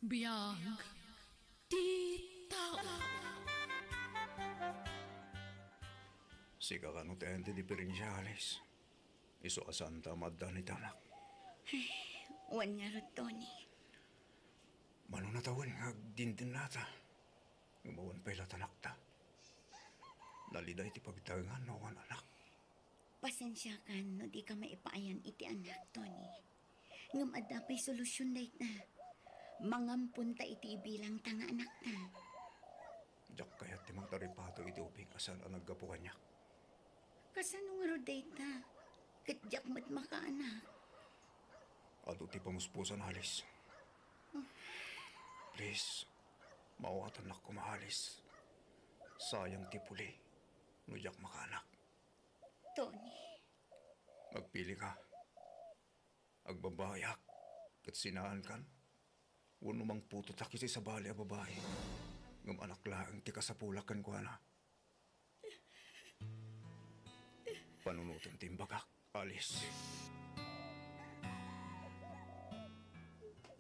Biyag di tao. Sika ka no tente diferensyalis. Iso asanta madda ni tanak. Wan nga ro, Tony. Mano natawan nga agdindin nata. Gumawan pala tanak ta. Naliday ti pagtagangan no wan anak. Pasensya ka no di ka maipaayan iti anak, Tony. Ngam adapay solusyon dahit na. Mangampun ta iti ibilang tanga anak na. Jak kaya ti mga taripato iti uping asan ang naggapukan niya. Kasano nga ro dahit na? Katjak mat makaanak. Ado ti pamuspusan halis. Please, mawatan na kumahalis. Sayang ti puli. Nujak makaanak. Tony. Magpili ka. Agbabayak. Kat sinaan kan. Wano mang puto takisi sa bali a babae. Ngam anak laang ti kasapulakan ko na. Panunutan timbagak. Alis.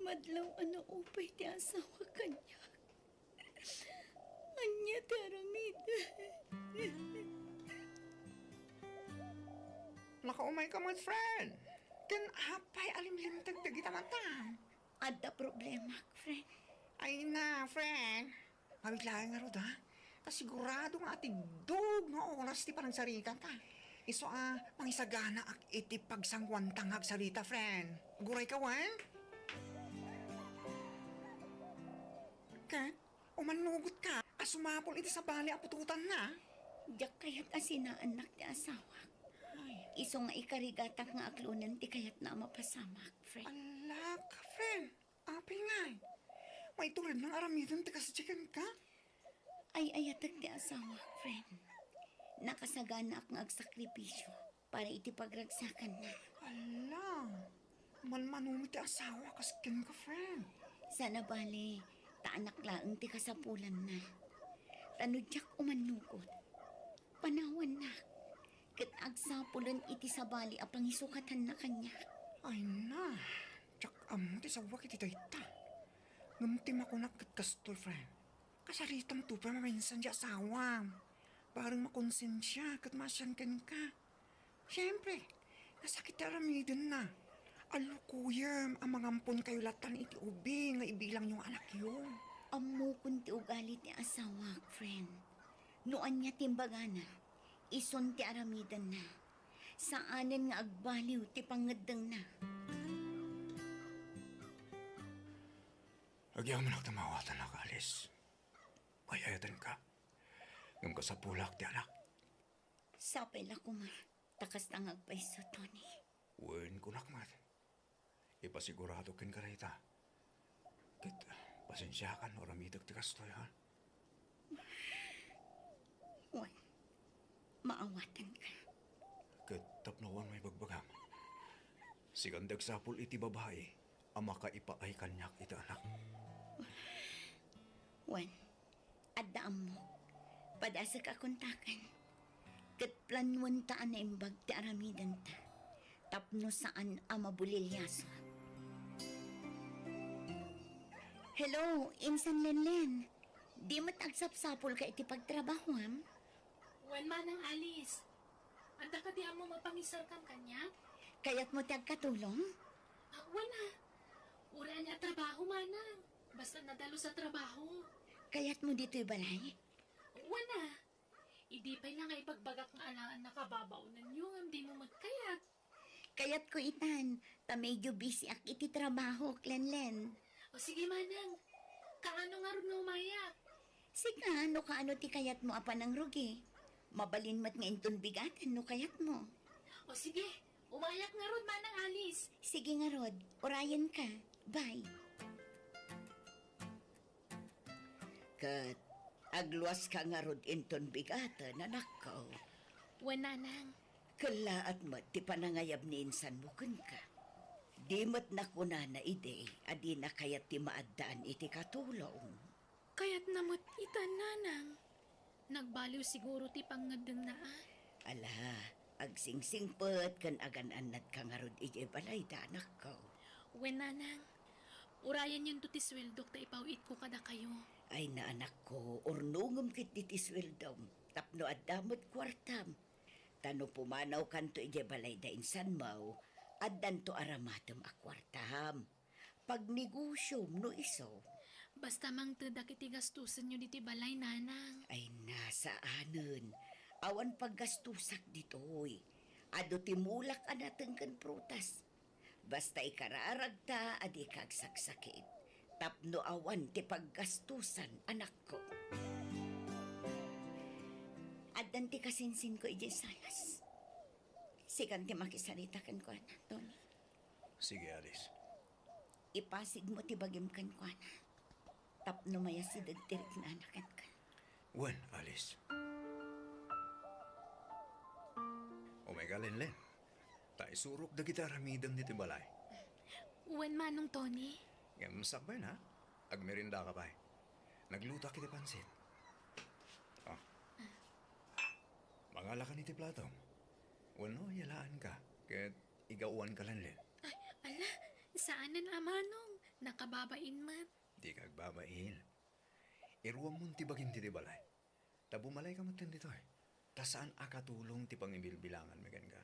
Madlaw ano upay ti asawa kanya. Anya ti aramida. Nakaumay ka mga friend. Kan apay alimlimtag dagita matang. Ada problema, friend. Ay na, friend. Mabiglaan nga rod, ha? Kasigurado nga atigdog nga oras ti parang sarita ta. Iso mangisagana ak iti pagsangwan tangag sarita, friend. Guray ka, wan? Kat, umanugot ka. Asumapol iti sa bali apututan na. Diyak kayat asinaan ti asawa. Ay, Iso nga ikarigatak nga aklunan ti kayat na mapasamak, friend. alak, friend. Apay nga. May tulad ng aramidan ti kasadyakan ka. Ay ayatag ti asawa, friend. Nakasagana ak nga agsakripisyo para iti pagragsakan na. Ala, manmanumit ti asawa kaskin ka, friend. Sana bali, taanak laang ti kasapulan na. Tanudyak umanukot. Panawan na. Kat agsapulan iti sabali a pangisukatan na kanya. Ay na, tsak ti sawa kiti dayta. Ngamti makunak kat kastol, friend. Kasaritam to pa maminsan di asawa. Parang makonsensya kat masyan ka. Siyempre, nasakit aramidin na. Alo kuyam, ang mangampon kayo latan iti ubing nga ibilang yung anak yun. Amo kunti ugali ti asawa, friend. Noan niya timbagana, ison ti aramidan na. Saanan nga agbaliw ti pangadang na. Agyaman ak tamawatan na kalis. Mayayatan ka. Ngam ka sa pulak ti anak. Sapay la kuma, takas tangag pa iso, Tony. Wen kunak mat. Ipasigurado kin ka rita. Kit, pasensya kan oramidag ti kastoy ha. Wan, maawatan ka. Kit, tapnawan may bagbagam. Sigandag sapul iti babae, ama ka ipaay kanyak iti anak. Wan, addaam mo. Padasa ka kontakan. Kat planuan taan na imbag ti aramidan ta. Tapno saan amabulilyaso. Hello, Insan Lenlen. Di matagsapsapol ka iti pagtrabaho, ham? Wan manang alis. Anda ka di mo mapangisar kang kanya? Kaya't mo tagkatulong? Wala. Ura niya trabaho manang. Basta nadalo sa trabaho. Kaya't mo dito'y balay? Wala. Idi pa'y lang ay pagbagak ng alangan nakababaunan yung di mo magkayat. Kaya't ko itan, ta medyo busy ak iti trabaho, Lenlen. O sige manang. Kaano nga rin umayak? Sika, no kaano ti kayat mo apa ng rugi? Mabalin mat nga inton bigatan no kayat mo. O sige, umayak nga rin manang alis. Sige nga Rod, orayan ka. Bye. Kat, agluwas ka nga Rod inton bigatan, anak ko. Wan nanang. Kala at mat ti panangayab ni insan mo kun ka. Di mat na kuna na ide, adi na kayat ti maaddaan iti katulong. Kaya't namot itan nanang. Nagbaliw siguro ti pangadeng naan. Ala, agsingsingpet kan agan-anat ka nga Rod iti balay da, anak ko. Wen nanang, Urayan yun to ti sweldo ta ipawit ko kada kayo. Ay na anak ko, ornungom kit ditiswildom, tapno adamot kwartam. Tano pumanaw kanto ije balay da insan mau, addan to aramatem a kwartam. Pag negosyom no iso, Basta mang tada kiti gastusan nyo diti balay, nanang. ay nasaanen. Awan paggastusak ditoy. Ado timulak anateng kan prutas. Basta ikararag ta adi kagsaksakit. Tapno awan ti paggastusan, anak ko. Addan ti kasinsin ko ije salas. Sikan ti makisarita kan ko na, Tony. Sige, Alice. Ipasig mo ti bagim kan ko na. Tapno maya si dagtirik na anakan ka. Wen, Alice. O my God, Len. Ta isurok da kita ramidam niti balay. Uwan manong Tony. Ngam sakbay na. Agmerinda ka pa. Nagluta kita pansit. Oh. Mangala ka niti platong. Wano, yalaan ka. Ket igauan ka lang, Len. Ay, ala, saanan amanong? Nakababain man. Di kagbabail. Iruwang mong tibagin ti balay. Tabumalay ka matan dito eh. Ta saan akatulong ti pangibilbilangan megan ka.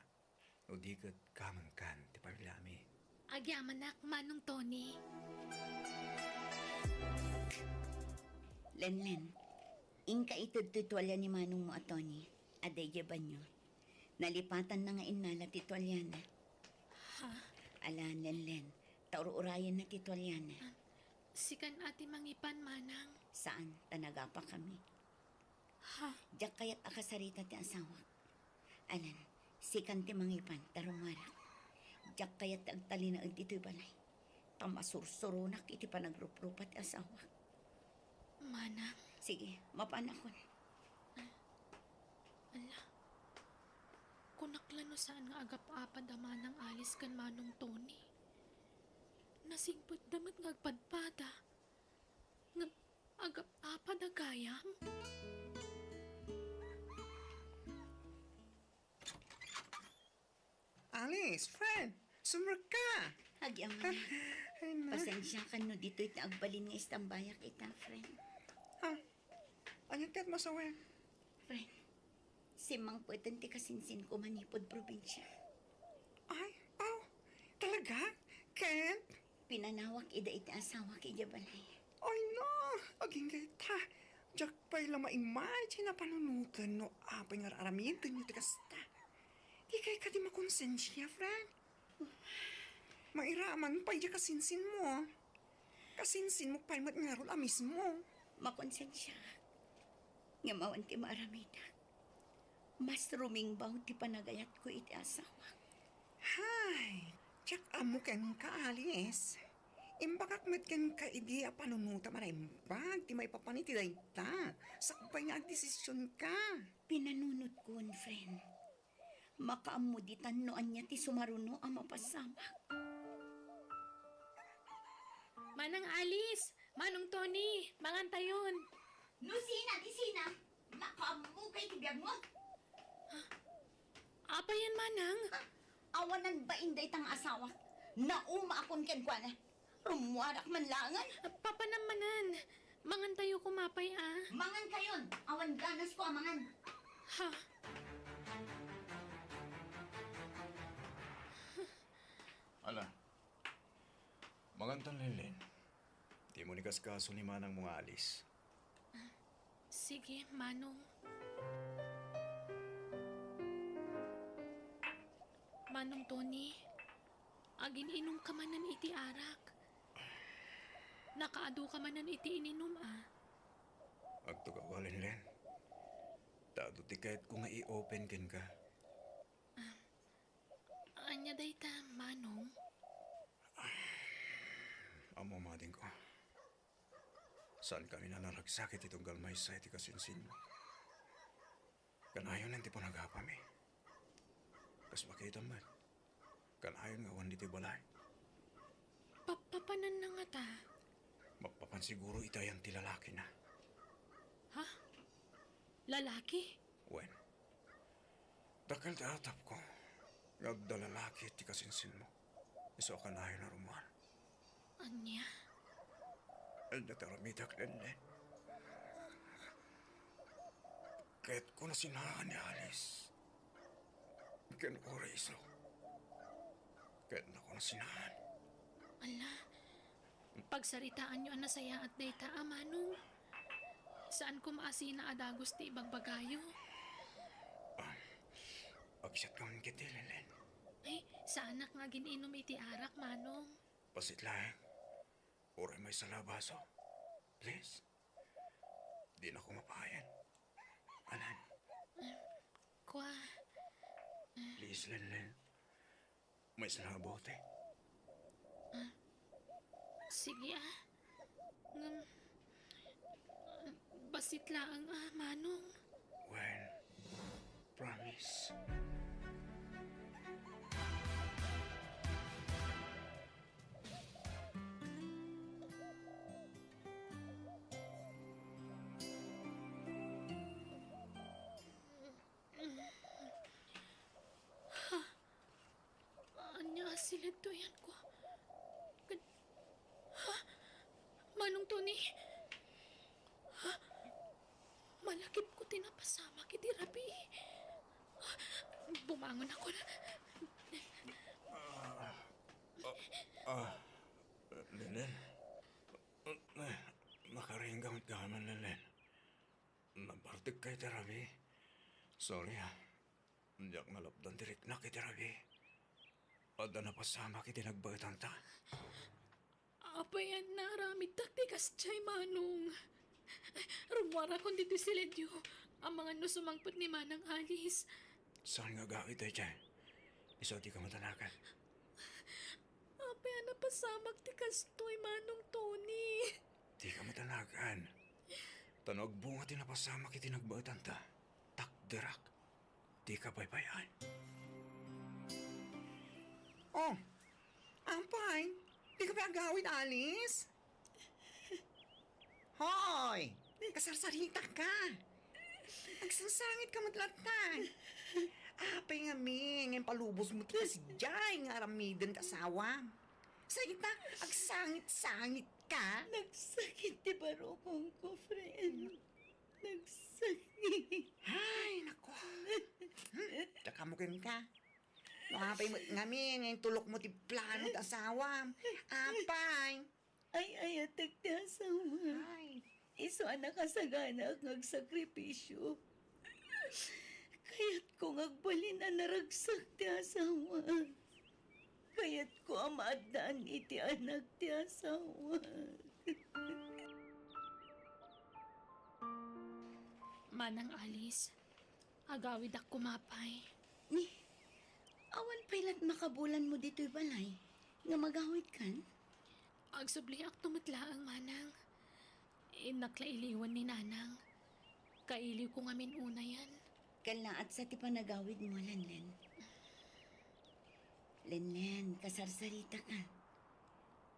O di kat kamangkan ti pagilami. Agyamanak manong Tony. Len, ingka itod tutualya ni Manong mo, Tony. Aday banyo. Nalipatan na nga inala ti tualyana. Ha? Ala, Len, tauro-urayan na ti tualyana. Sikan ati mangipan manang. Saan? Tanaga pa kami. Ha? Diyak kaya't akasarita ti asawak. Alan, sikan ti mangipan, tarungarak. Diyak kaya't agtalinaag dito'y balay. Tamasursurunak iti panagrup-rupat ti asawak. Manang, Sige, mapanakon. ala. Kunaklano saan nga agap-apad a manang alis kan manong Tony. Nasingpot damat nga agpadpada. Nga agap-apad a gayam. Alice, friend, sumur ka. Agyaman. Ay na. Pasensya ka no dito iti agbalin nga istambayak ita, friend. Ah, anyan kat masawe. Friend, si Mang Puetan ti kasinsin ko manipod probinsya. Ay, oh, talaga? Kent? Pinanawak ida iti asawa kay Jabalay. Ay no, aging gaita. Diyak pa'y lamaimay, sinapanunutan no apay nga aramiento nyo ti kasta. Di kay ka di makonsensya, friend. Mairaman pa'y di kasinsin mo. Kasinsin mo pa'y matngarol amis mo. Makonsensya. Nga mawan ti maaramida. Mas rumingbaw ti panagayat ko iti asawa. Hay, tsak amo ken ka, Alice. Imbagak met ken ka idi a panunuta maraimbag, ti may papaniti dayta. Sakbay nga desisyon ka. Pinanunod ko, friend. Makaamuditan noan niya ti sumaruno ang mapasama. Manang Alice! Manong Tony! Mangantayon! Lucina, Lucina! Makaamukay ti biyag mo. Apa yan, Manang? Awanan ba inday tang asawa? Nauma akon ken kwa na. Rumuwarak man langan. Papanamanan! Mangantayo kumapay ah. Mangan kayon. Awan ganas ko amangan. Ha? Ala, magantan Lenlen. Di mo nikas kaso ni Manang mga alis. Sige, Manong. Manong Tony, agin inom ka manan iti arak. Nakaado ka manan iti ininom ah. Agtugaw ka Lenlen. Tado ti kahit kung i-open ken ka. Anya dayta, Manong? Amo mading ko. Saan kami na naragsakit itong galmay sa iti kasinsin mo? Kanayon nanti po nagapami. Kas makita man. Kanayon nga wan diti balay. Papapanan na nga ta. Magpapan siguro itayang ti lalaki na. Ha? Lalaki? Wen. Dakal ti atap ko. Nga da lalaki ti kasinsin mo. Iso kanayon na rumal. Anya? Nataramitak Lenlen. Kahit ko na sinahan ni Alice. Ken Oraiso. Kahit na ko na sinahan. Ala, pagsaritaan nyo ang nasaya at dayta, Manong. Saan ko maasina adagos ti ibagbagayo? Pagsat ka man kiti, Lenlen. Ay, sa anak nga gininom iti arak, Manong. Pasit lang. Oray may salabaso. Please. Di na ko mapahayan. Anan, Kwa, please, Lenlen. May salabote. sige Ngam, basit lang Manong. Well, promise. Anya silid to yan ko. Ha? Manong Tony? Ha? Malakip ko tinapasama kiti Rabi. Bumangon ako na. Lenlen. Makaringgamit ka naman, Lenlen. Nabartig kay Terabi. Sorry ha. Diyak nalapdan tirik na kay Terabi. Ada na pasama kiti nagbagatan ta. Apayan na ramid taktikas chay Manong. Rumwara kong dito silidyo. Ang mga nusumangpot ni Manang Alice. Saan nga gawit ay dyan? Isa di ka matanakan. Apayan na pasamak ti kastoy Manong Tony. Di ka matanakan. Tanog bunga tinapasama kiti nagbagatan ta. Takdirak. Di ka baybayan. Oh, Ampay, di ka ba agawin, Alice? Hoy, kasarsarita ka. Nagsansangit ka matlatan. Apay nga, Ming, ang palubos mo ito si Jai nga aramidin kasawa. Sagita, agsangit-sangit ka. Nagsakit ti barokong ko, friend. Nagsakit. Ay, nako. Tsaka mo ka. Apay mo nga, Ming, ang tulok mo ti plano at asawa. Apay. Ay, atag ti asawa. Ay. Iso anak kasagana ang nagsakripisyo. Kaya't ko ngagbalin na naragsak ti asawa. Kaya't ko amadaan iti anak ti asawa. Manang Alice, agawid ak kumapay. Ni, awan pailat makabulan mo dito'y balay. Nga magawid kan? Agsubli ak tumatlaang Manang. Naklailiwan ni Nanang. Kailiw ko nga una yan. Kalaat sa ti panagawid mo, Lenlen. Lenlen, kasarsarita ka.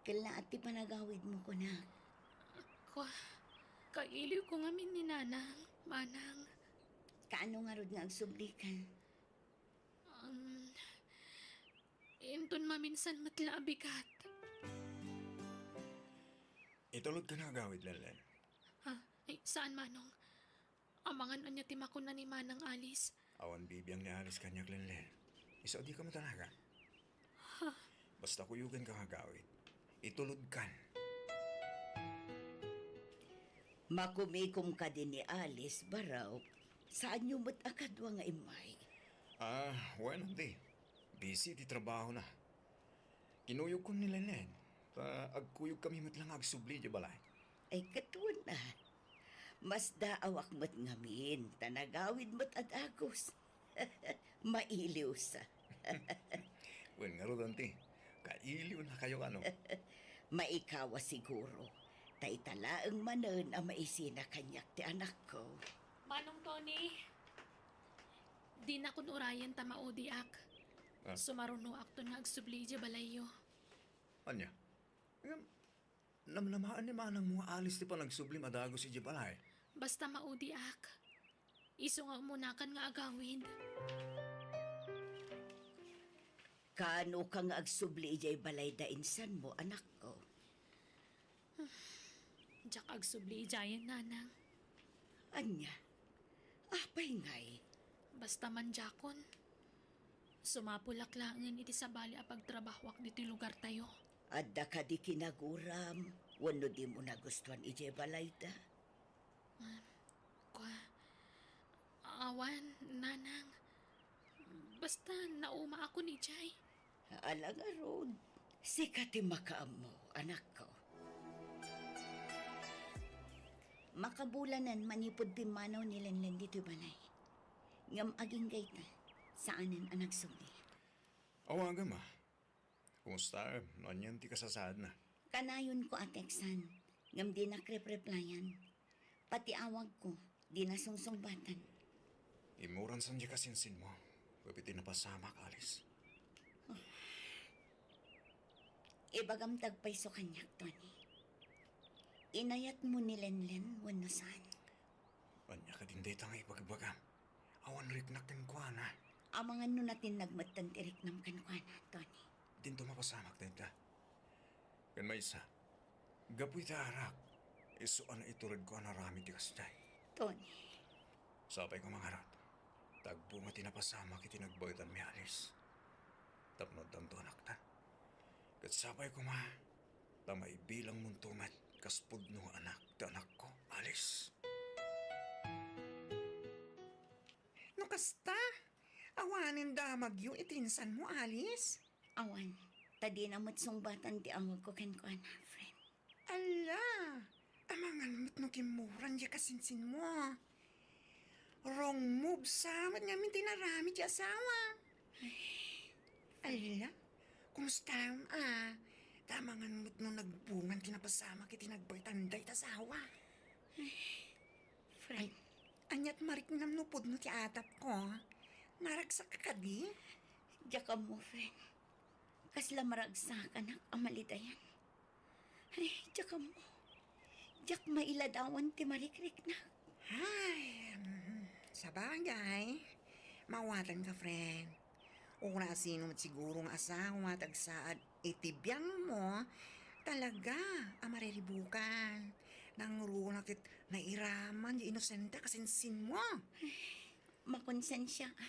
Kalaat ti panagawid mo ko na. Kailiw ko nga ni Nanang, Manang. Kaano nga rod nga agsubli ka? Inton maminsan matlabigat. Itulog ka na agawid, Lenlen. Ha? Ay, saan Manong? Amangan anya timako na ni Manang Alice. Awan bibiyang ni Alice kanyak, Lenlen. Isa di ka matanakan. Basta kuyugan ka agawid. Itulog kan. Makumikom ka din ni Alice, Baraw. Saan nyo mo't akadwa nga imay? Well, hindi. Busy di trabaho na. Kinuyog ko ni Lenlen. Agkuyog kami matlang agsubli di balay. Ay katuan na. Mas daawak mo't ngamin, tanagawid mo't adagos. Mailiw sa. Well, nga ro, Dante. Kailiw na kayo ano. Maikawa siguro. Tay talaang manon ang maisina kanyak ti anak ko. Manong Tony, di na kun urayan ta maudi ak. Sumaruno ak to na agsubli di balayo. Anya? Namnamaan ni manang mga alis ti pa nagsublim adago si Jibalay. Basta maudi ak. Iso nga umunakan nga agawin. Kano ka nga agsubli ijay balay da insan mo, anak ko? Jak ag subli ijayan nanang. Anya, apay ngay. Basta man jakon. Sumapulaklangan iti sa bali a pagtrabahwak dito lugar tayo. Adda ka di kinaguram. Wano di mo nagustuhan ije balay da. Kwa, awan, nanang. Basta nauma ako ni Jay. Alang aron. Sikati makaam mo, anak ko. Makabulanan manipod pimanaw ni Lenlen dito balay. Ngam aging gayta, saanan anak suli. Awaga ma. Kumusta? Nanyan ti kasasad na. Kanayon ko ateksan, ngam di nakrep-replyan. Pati awag ko, di nasungsungbatan. Imuran san di kasinsin mo. Kapiti na pasama ka, Alice. Ibagam tagpay so kanyak, Tony. Inayat mo ni Lenlen, wano saan. Anya ka din dito nga ipagbagam. Awan riknak din ko na. Amangan no natin nagmatan tirik nam kankwana, Tony. Din tumapasamak din ta. Kan may isa. Gapoy ta arak. Iso ana iturad ko na rami ti kasday. Tony, Sapay ko mga rat. Tagbo nga tinapasamak iti nagbaytan mi Alice. Tapnod tanto anak ta. Kat sapay ko ma. Tamay bilang muntumat. Kaspud no anak ta anak ko, Alice. No kasta, awanin damag yung itinsan mo, Alice. awan, tadi na matsungbatan ti awag ko kankwana, friend. Ala, amangan mo't no kimuran di kasinsin mo. Wrong move sa nga min tinarami di asawa. Ala, kumusta tamangan mo't no nagbungan tinapasama kiti nagbaytanday tasawa. Friend, Anyat marik nam no pud no ti atap ko. Naragsak ka di? diya mo, friend. Kasla maragsak anak amalidayan. Ay, diya mo. Diyak mailadawan ti marikrik na. Ay, sa bagay. Mawatan ka, friend. Ura sino mat sigurong asawa tagsaad itibiyang mo, talaga amariribukan. Nang runakit na iraman, di inosente kasinsin mo. Makonsensya ka.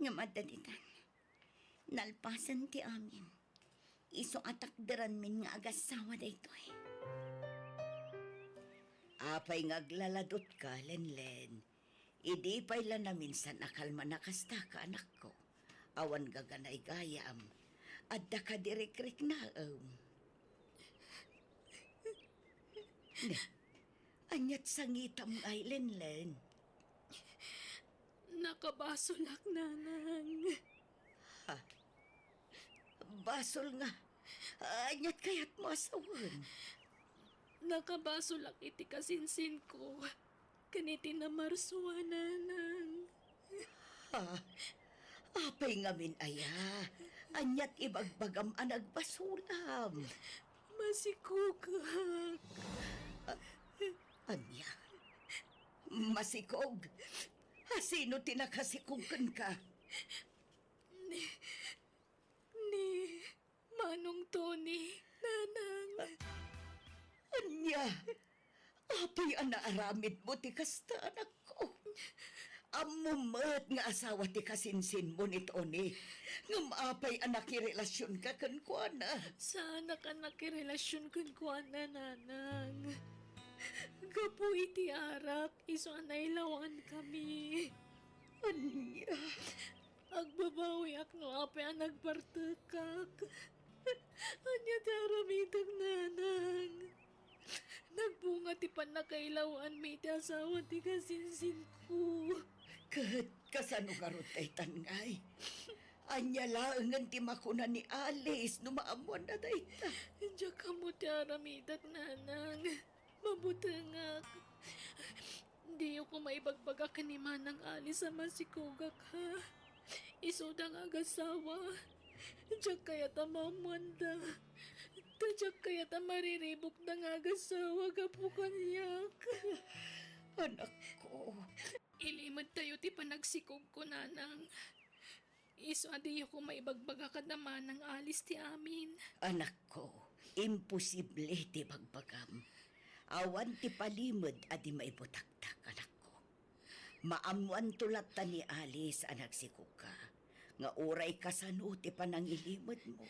Nga madaditan. Nalpasan ti amin. Iso atakderan min nga agasawa da ito eh. Apay ngaglaladot ka, Lenlen. Idi pa'y lang na minsan akalma nakasta ka, anak ko. Awan gaganay gayam. Adda ka dirikrik na, Ne, anyat sangitam ay, Lenlen. Nakabasulak, nanang. Basol nga. Anyat kayat mo asawan. Nakabasulak iti kasinsin ko. Kaniti na marsuwa, nanang. Apay ngamin aya. Anyat ibagbagam anag basulam. Masikugak. Anya? Masikog? Sino tinakasikugkan ka? Ni Manong Tony, nanang. Anya? Apay anaaramid mo ti kasta anak ko. Amumat nga asawa ti kasinsin mo ni Tony. Ngam apay anak relasyon ka kankwana. Sana ka nakirelasyon kun ko na, nanang. Gapu iti arak, iso anay lawan kami. Anya? Agbabawi ak no apay ang nagpartukak. Anya taramitag, nanang. Nagbunga ti panakailawan mi ti asawa ti kasinsin ko. Kat kasano karutay tangay. Anya laangan ti makuna ni Alice no maamuan na dayta. Diya ka mo ti aramitak, nanang. Mabutangak. Di ako maibagbaga ka ni Manang Alice sa masikugak, ha? Isuda nga agasawa. Diya kaya ta mamanda. Diya kaya ta mariribok na nga agasawa kapo kanyak. Anak ko. Ilimad tayo ti panagsikog ko, nanang. Iso adi ko maibagbaga ka naman ng Alice ti amin. Anak ko, imposible ti bagbagam. Awan ti palimod adi maibutaktak, anak ko. Maamuan tulat ta ni Alice, anak si Kuka. Nga uray kasano ti panangilimod mo.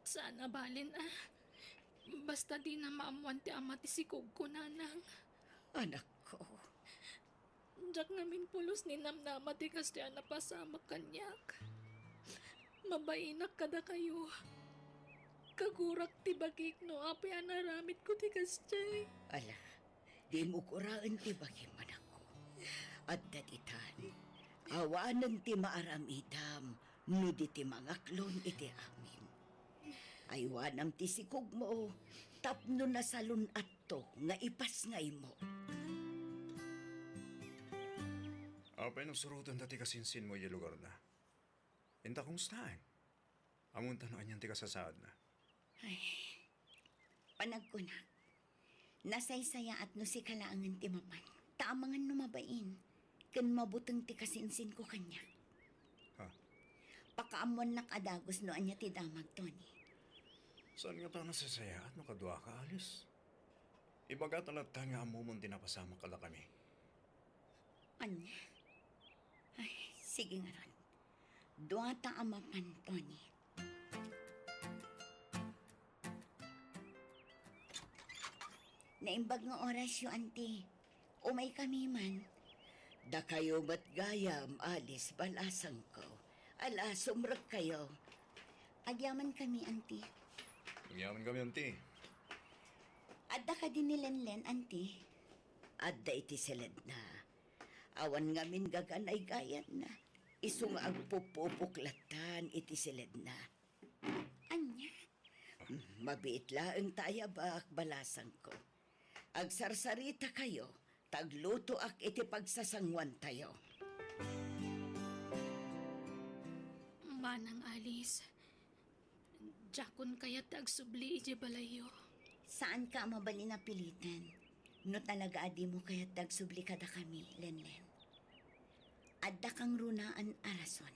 Sana balin Basta di na maamuan ti ama ti sikog ko, nanang. Anak ko, Jak namin pulos ni namnama ti kastya na pasama kanyak. Mabainak kada kayo. Kagurak ti bagik no apay anaramit ko ti kastya. ala, di mo kuraan ti bagim, anak ko. At daditan, awanan ti maaramidam, no di ti mangaklon iti amin. Aywanam ti sikog mo, tapno na salun atto, nga ipas ngay mo. Apay nagsurutan dati kasinsin mo yung lugar na. Inta kung saan? Amon tanoan yan ti kasasaad na. Panagkunak. Nasaysaya at no si kalaangan ti mapan. Taamangan numabain. Kan mabutang ti kasinsin ko kanya. Ha? Pakaamuan nakadagos no anya ti damag, Tony. Saan nga pa nasasaya at nakadwa ka, Alice? Ibaga talata nga amumon tinapasama kala kami. Anya? Ay, sige nga ron. Duwata ang mapan, Tony. Naimbag nga oras yung auntie. Umay kami man. Da kayo mat gayam, Alice, balasang ko. Ala, sumrag kayo. Agyaman kami, auntie. Yaman kami, auntie. Adda ka din ni Lenlen, auntie. Adda iti silid na. Awan ngamin gaganay gayat na. Isung agpupupuklatan iti silid na. Anya? Mabiit laeng tayabak, balasang ko. Agsarsarita kayo, tagluto ak iti pagsasangwan tayo. Manang Alice. Jakon kaya tagsubli ije balayo. Saan ka mabali na pilitan? No talaga adi mo kaya dagsubli kada kami, Lenlen. Adda kang runaan arason.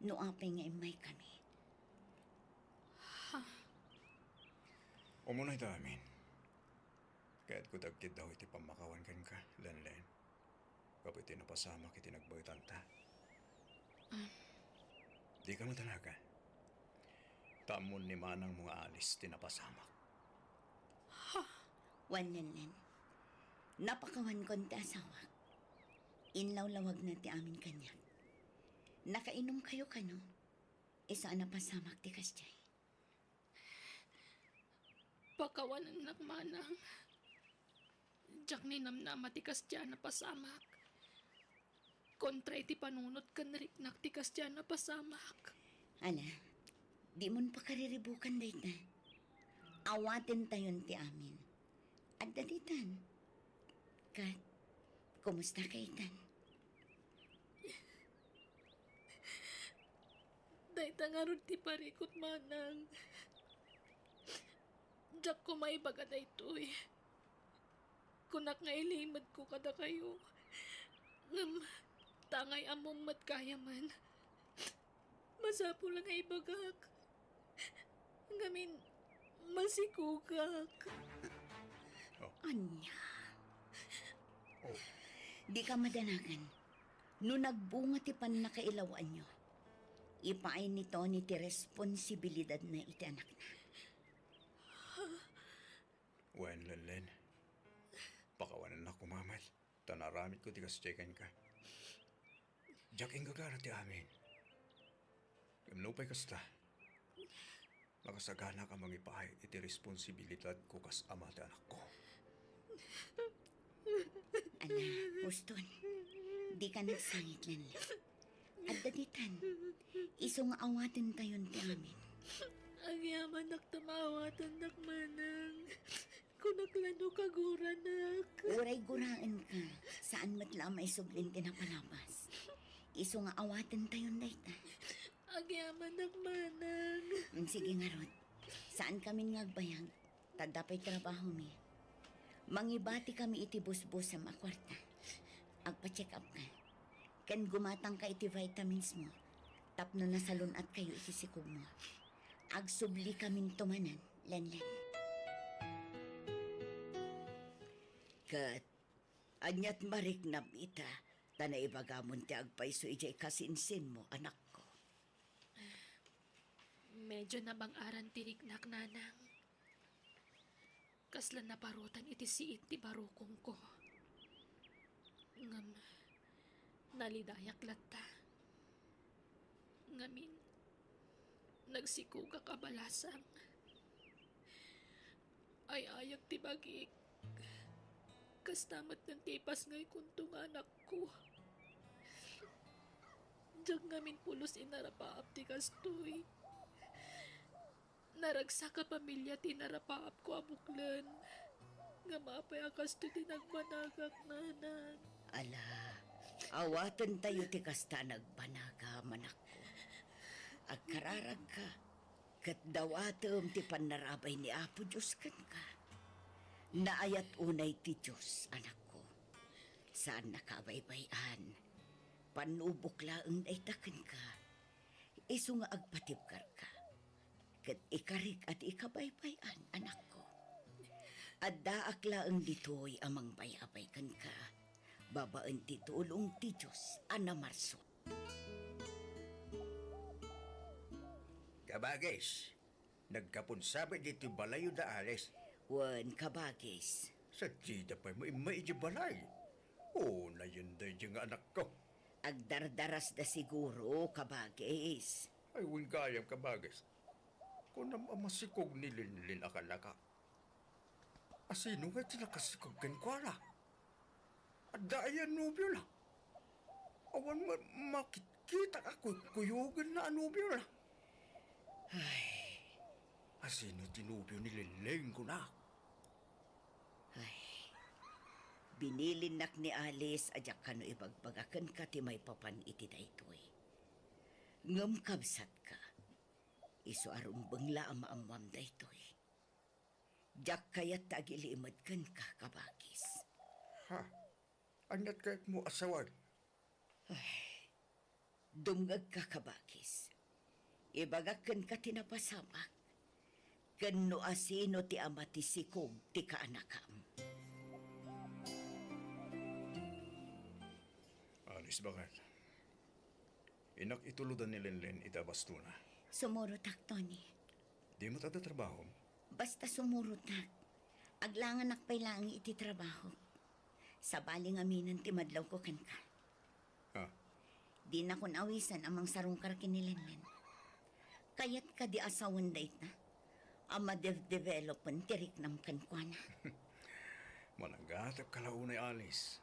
No apay nga imay kami. Umunay ta amin. Kaya't ko dagkid daw iti pamakawan kan ka, Lenlen. Kapit napasama kiti nagbaytan ta. Di ka mo talaga. Tamon ni manang mga alis tinapasamak. Wan, Lenlen. Napakawan kon ti asawak. Inlaw-lawag na ti amin kanya. Nakainom kayo kano? Isa na pasamak ti kastay. Pakawan anak manang. Jak ni namnama ti kastya na pasamak. Kontra iti panunot kan riknak ti kastya na pasamak. Ala, di mon pa kariribukan dayta. Awatin tayon ti amin. At daditan. Kat, kumusta ka itan? Dayta nga ron ti parikot manang. Jak ko maibaga daytoy. Kunak nga ilimad ko kada kayo. Ngam, tangay among mat kaya man. Masapo lang nga ibagak. Ngamin, masikugak. Anya. Di ka madanagan. No nagbunga ti panakailawan nyo, ipaay ni Tony ti responsibilidad na iti anak na. Wen, Lenlen. Pakawanan na kumamat. Tanaramit ko ti kasjekan ka. Jak ang gagara ti amin. Gamlupay kasta. Nakasagana ka mangipahay iti responsibilidad ko kas ama ti anak ko. Ana, Huston, di ka nagsangit lan lang. At daditan, iso nga awatin tayon ti amin. Ang yaman nak tamawatan nak manang. Kunaklano kaguranak. Uray guraan ka, saan matla may sublin tinapalabas. Iso nga awatin tayon dayta. Ang yaman nak manang. Sige nga Rod, saan kami ngagbayag? Tagdapay trabaho mi. Mangibati kami iti busbus sa makwarta. Agpa-check up ka. Kan gumatang ka iti vitamins mo. Tapno na salon at kayo iti sikog mo. Agsubli kaming tumanan, Lenlen. Kat, anyat mariknam ita, tanay bagamon ti agpaiso ijay kasinsin mo, anak ko. Medyo nabang aran tiriknak nanang. Kaslan na parutan iti siit ti barukong ko. Ngam, nalidayak latta. Ngamin, nagsikuga kabalasang. Ay ayak ti bagik. Kastamat ng tipas ngay kuntong anak ko. Diyag ngamin pulos inarapaap ti kastoy. Naragsa ka pamilya tinarapaap ko abuklan. Nga mapay akasto tinagbanagak nanan. Ala, awatan tayo ti kasta nagbanaga, manak ko. Agkararag ka, kat dawatom ti panarabay ni Apo Diyos kan ka. Naayat unay ti Diyos, anak ko. Saan nakabaybayan, panubok laeng daitaken ka. Isu nga agpatibkar ka. Kat ikarik at ikabaybayan, anak ko. Adda aklaeng ditoy amang bayabay kan ka. Babaan ti tulong ti Diyos, ana Marso. Kabagis, nagkapunsabi dito balayo da alis. Wan kabagis. Sa tida pa mo imay di balay. Oo, na yun da yung anak ko. Agdardaras da siguro, kabagis. Ay, wing kayang kabagis. Kung namasikog ni Linlin akala ka. Asino nga tinakasikog kan ko ala? At daayan nubyo lang. Awan makikita ako kuyugan na nubyo lang. Ay, Asino tinubyo ni Linlin ko na? ay. Binilinak ni Alice adyak kano ibagbagakan ka ti may papan iti daytoy. Ngam kabsat ka. Isu arumbang la amaamam daytoy. Jak kayat tagilimad kan ka kabagis. Ha? Anyat kahit mo asawan? Dumgag ka kabagis. Ibagakan ka tinapasamak. Kano asino ti ama ti sikog ti kaanakam. Alis bakit? Inak ituludan ni Linlin itabastuna. Sumurutak, Tony. Di mo tada trabaho? Basta sumurutak. Aglangan nakpailangi iti trabaho. Sa baling aminan ti madlaw ko kan ka. Ha? Di na kun awisan amang sarungkar kinilenlen. Kayat ka di asawan dayt na. Ama development tirik nam kankwana. Mananggatap kalaunay alis.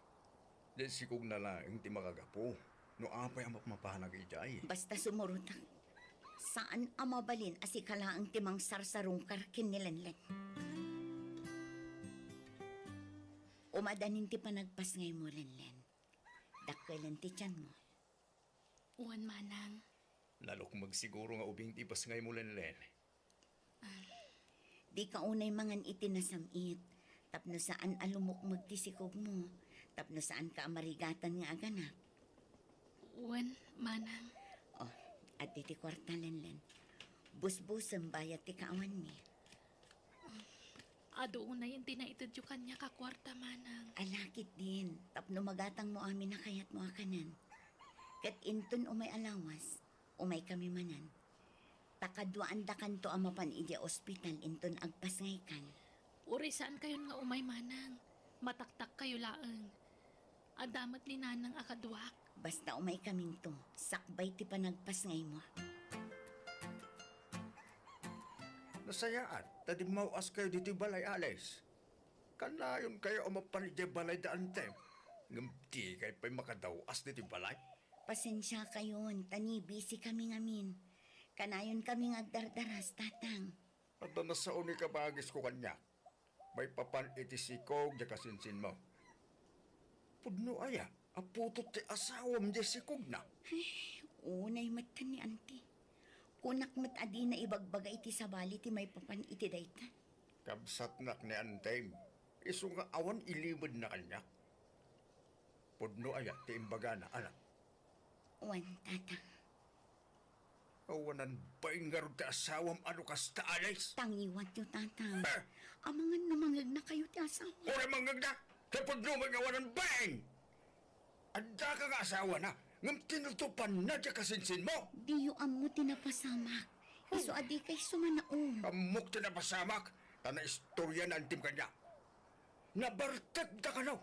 Di sikog na lang ti makagapo. No apay ang mapahanag ijay. Basta sumurutak. Saan amabalin asikala ang timang sarsarungkar kinilenlen. Umadanin ti panagpas ngay mo, Lenlen. Dakwelan ti tiyan mo. Uwan manang. Lalok magsiguro nga ubing tipas ngay mo Linlin. Di ka unay mangan itinasamit. Tapno saan alumok magtisikog mo. Tapno saan ka amarigatan nga aganak. Uwan manang. Oh, at iti kwarta, Lenlen. Busbusang bayat ti kaawan mi. Ado una yung tinaitad yung kanya kakwarta manang. Alakit din. Tapno magatang mo amin na kayat mo akanan. Kat inton umay alawas, umay kami manan. Takadwaan da kanto amapan iti ospital inton agpas ngay kan. Uri saan kayo nga umay manang. Mataktak kayo laeng. Adamat ni nanang akadwak. Basta umay kaming to, sakbay ti panagpas ngay mo. Nasayaan, tadi mauas kayo dito balay alis. Kanayon kayo umapalit di balay daan tem. Ngamti kayo pa'y makadawas dito balay. Pasensya kayon, tani busy kami ngamin. Kanayon kami agdardaras, tatang. At nasaon ni kabagis ko kanya. May papan itisikog di kasinsin mo. Pudno aya, aputot ti asawam di sikog na. Unay mata ni auntie. Kunak mat adi na ibagbaga iti sabali ti may papan iti dayta. Kabsat nak ni Antay, iso nga awan ilimod na kanya. Pudno aya, ti imbaga na, anak. Wan, tatang. Awanan ba yung garod ti asawam ano kas taalis? Tangiwat yung tatang. Eh, Amangan namangag na kayo ti asawa. ora manggag na! Kapag numagawa ng bang! Anda ka nga asawa na, ngam tinutupan na dya kasinsin mo. Diyo amo tinapasamak. Iso adi kay sumanaon. Kamuk tinapasamak, tana istorya na antim kanya. Nabartad da ka no.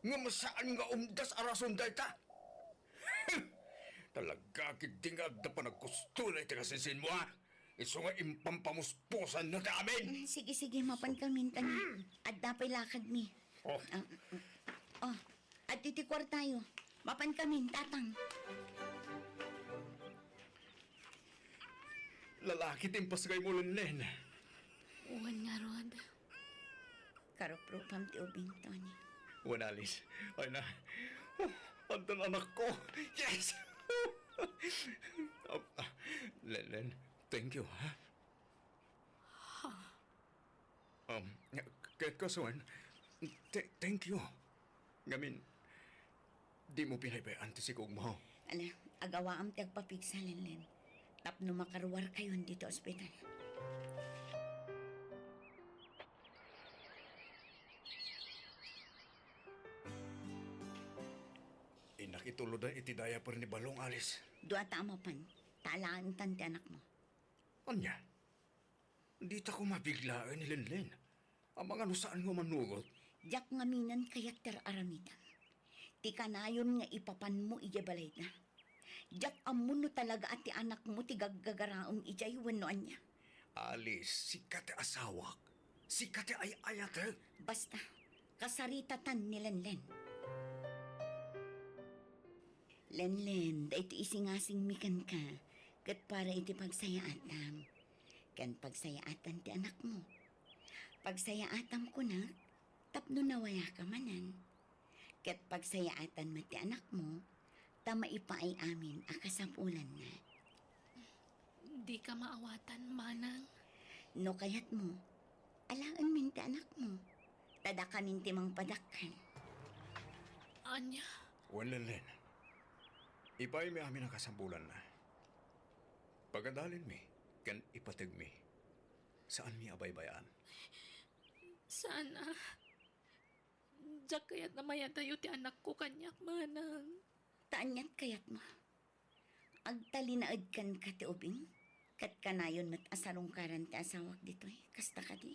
Nga masaan nga umdas arason da ita. Talaga kidingag da pa nagkustulay ti kasinsin mo ha. Iso nga impampamuspusan na ta amin. Sige, sige, mapan kami tani. At dapay lakad mi. Oh, At titikwar tayo. Mapan kami, tatang. lalaki timpas kay mo Lenlen. Uwan nga, Rod. Karopro pam ti ubing, Tony. Wanalis. Ay na. Andan anak ko. Yes! Lenlen, thank you, ha? Kahit kasuan, thank you. Ngamin, di mo pinaybayaan ti si Kugmo. Ala, agawa am ti agpapigsa, Lenlen. Tapno makarwar kayo dito ospital. Inakitulod na itidaya pa rin ni Balong Alis. Dua tama pan. Talaan tante anak mo. Anya? Di ta ko mabiglaan ni Lenlen. Ang mga nusaan nga manugot. Diyak ngaminan kayak ter aramitan. Ti kanayon nga ipapan mo ijabalay na. Diyak amuno talaga at ti anak mo ti gaggagaraom ijay wanoan niya. Alis, sikat asawak. Sikat ay ayate. Basta, kasaritatan ni Lenlen. Lenlen, da ito isingasing mikan ka. Kat para iti pagsayaatan. Kan pagsayaatan ti anak mo. Pagsayaatan ko na, tapno nawaya ka manan. Kat pagsayaatan mo ti anak mo, tama ipaay amin akasapulan na. Di ka maawatan, Manang. No kayat mo, alaan min ti anak mo. Tadakanin ti mang padakkan. Anya, Wan Lenlen. Ipay mi amin ang kasambulan na. Pagadalin mi, kan ipatag mi. Saan mi abaybayaan? sana. Diyak kaya't namaya tayo ti anak ko kanyak, Manang. Taanyat kayat mo. Agtalinaad kan ka ti ubing. Kat kanayon mat asarong karan ti asawak dito eh. Kasta ka di.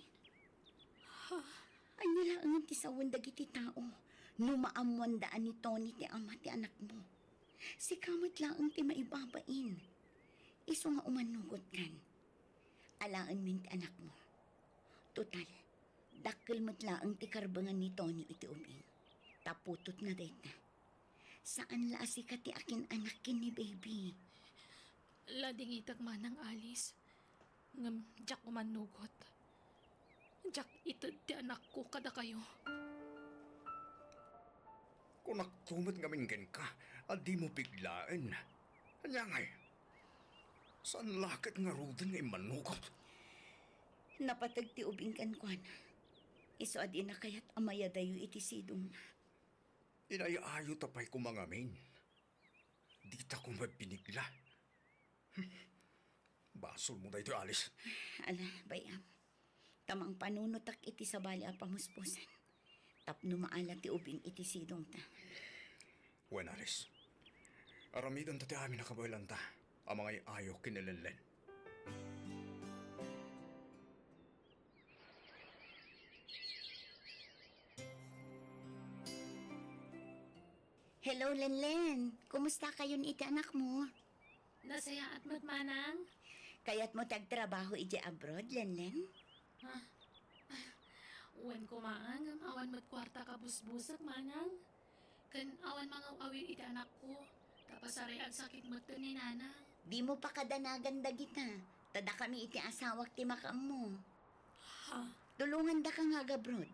Ay nilaangan ti sawan dagiti tao. Numaamuan daan ni Tony ti ama ti anak mo. Si kamot laang ti maibabain. Iso nga umanugot kan. Alaan min ti anak mo. Total, dakkel mat laang ti karbangan ni Tony iti ubing. Taputot na dayta. Saan lasi ka ti akin anak kin ni baby? Lading itag Manang Alis. Ngam, diyak umanugot. Diyak itad ti anak ko kada kayo. Kung naktumot nga minggan ka, at di mo biglaan. Anya ngay, saan lakit nga rudan nga imanugot? Napatag ti ubing kan kwan. Iso adi na kaya't amaya dayo iti sidong na. Inayaayo tapay ko mga min. Di ta ko mapinigla. Basol mo na ito, Alice. Ala, bayam. Tamang panunutak iti sa bali a pamuspusan. Tapno maala ti ubing iti sidong ta. Wen, Alice. Aramidan ta ti amin nakabaylan ta. Ang mga ayaw kinilenlen. Hello, Lenlen. Kumusta kayo iti anak mo? Nasaya at matmanang? Kaya't mo tagtrabaho iti abroad, Lenlen? Uwan ko maang, awan matkwarta ka busbusak, Manang. Kan awan mga awil iti anak ko. Tapasaray ang sakit magta ni Nanang. Di mo pa kadanagan dagita. Tada kami iti asawak ti makam mo. Ha? Tulungan da ka nga gabrod.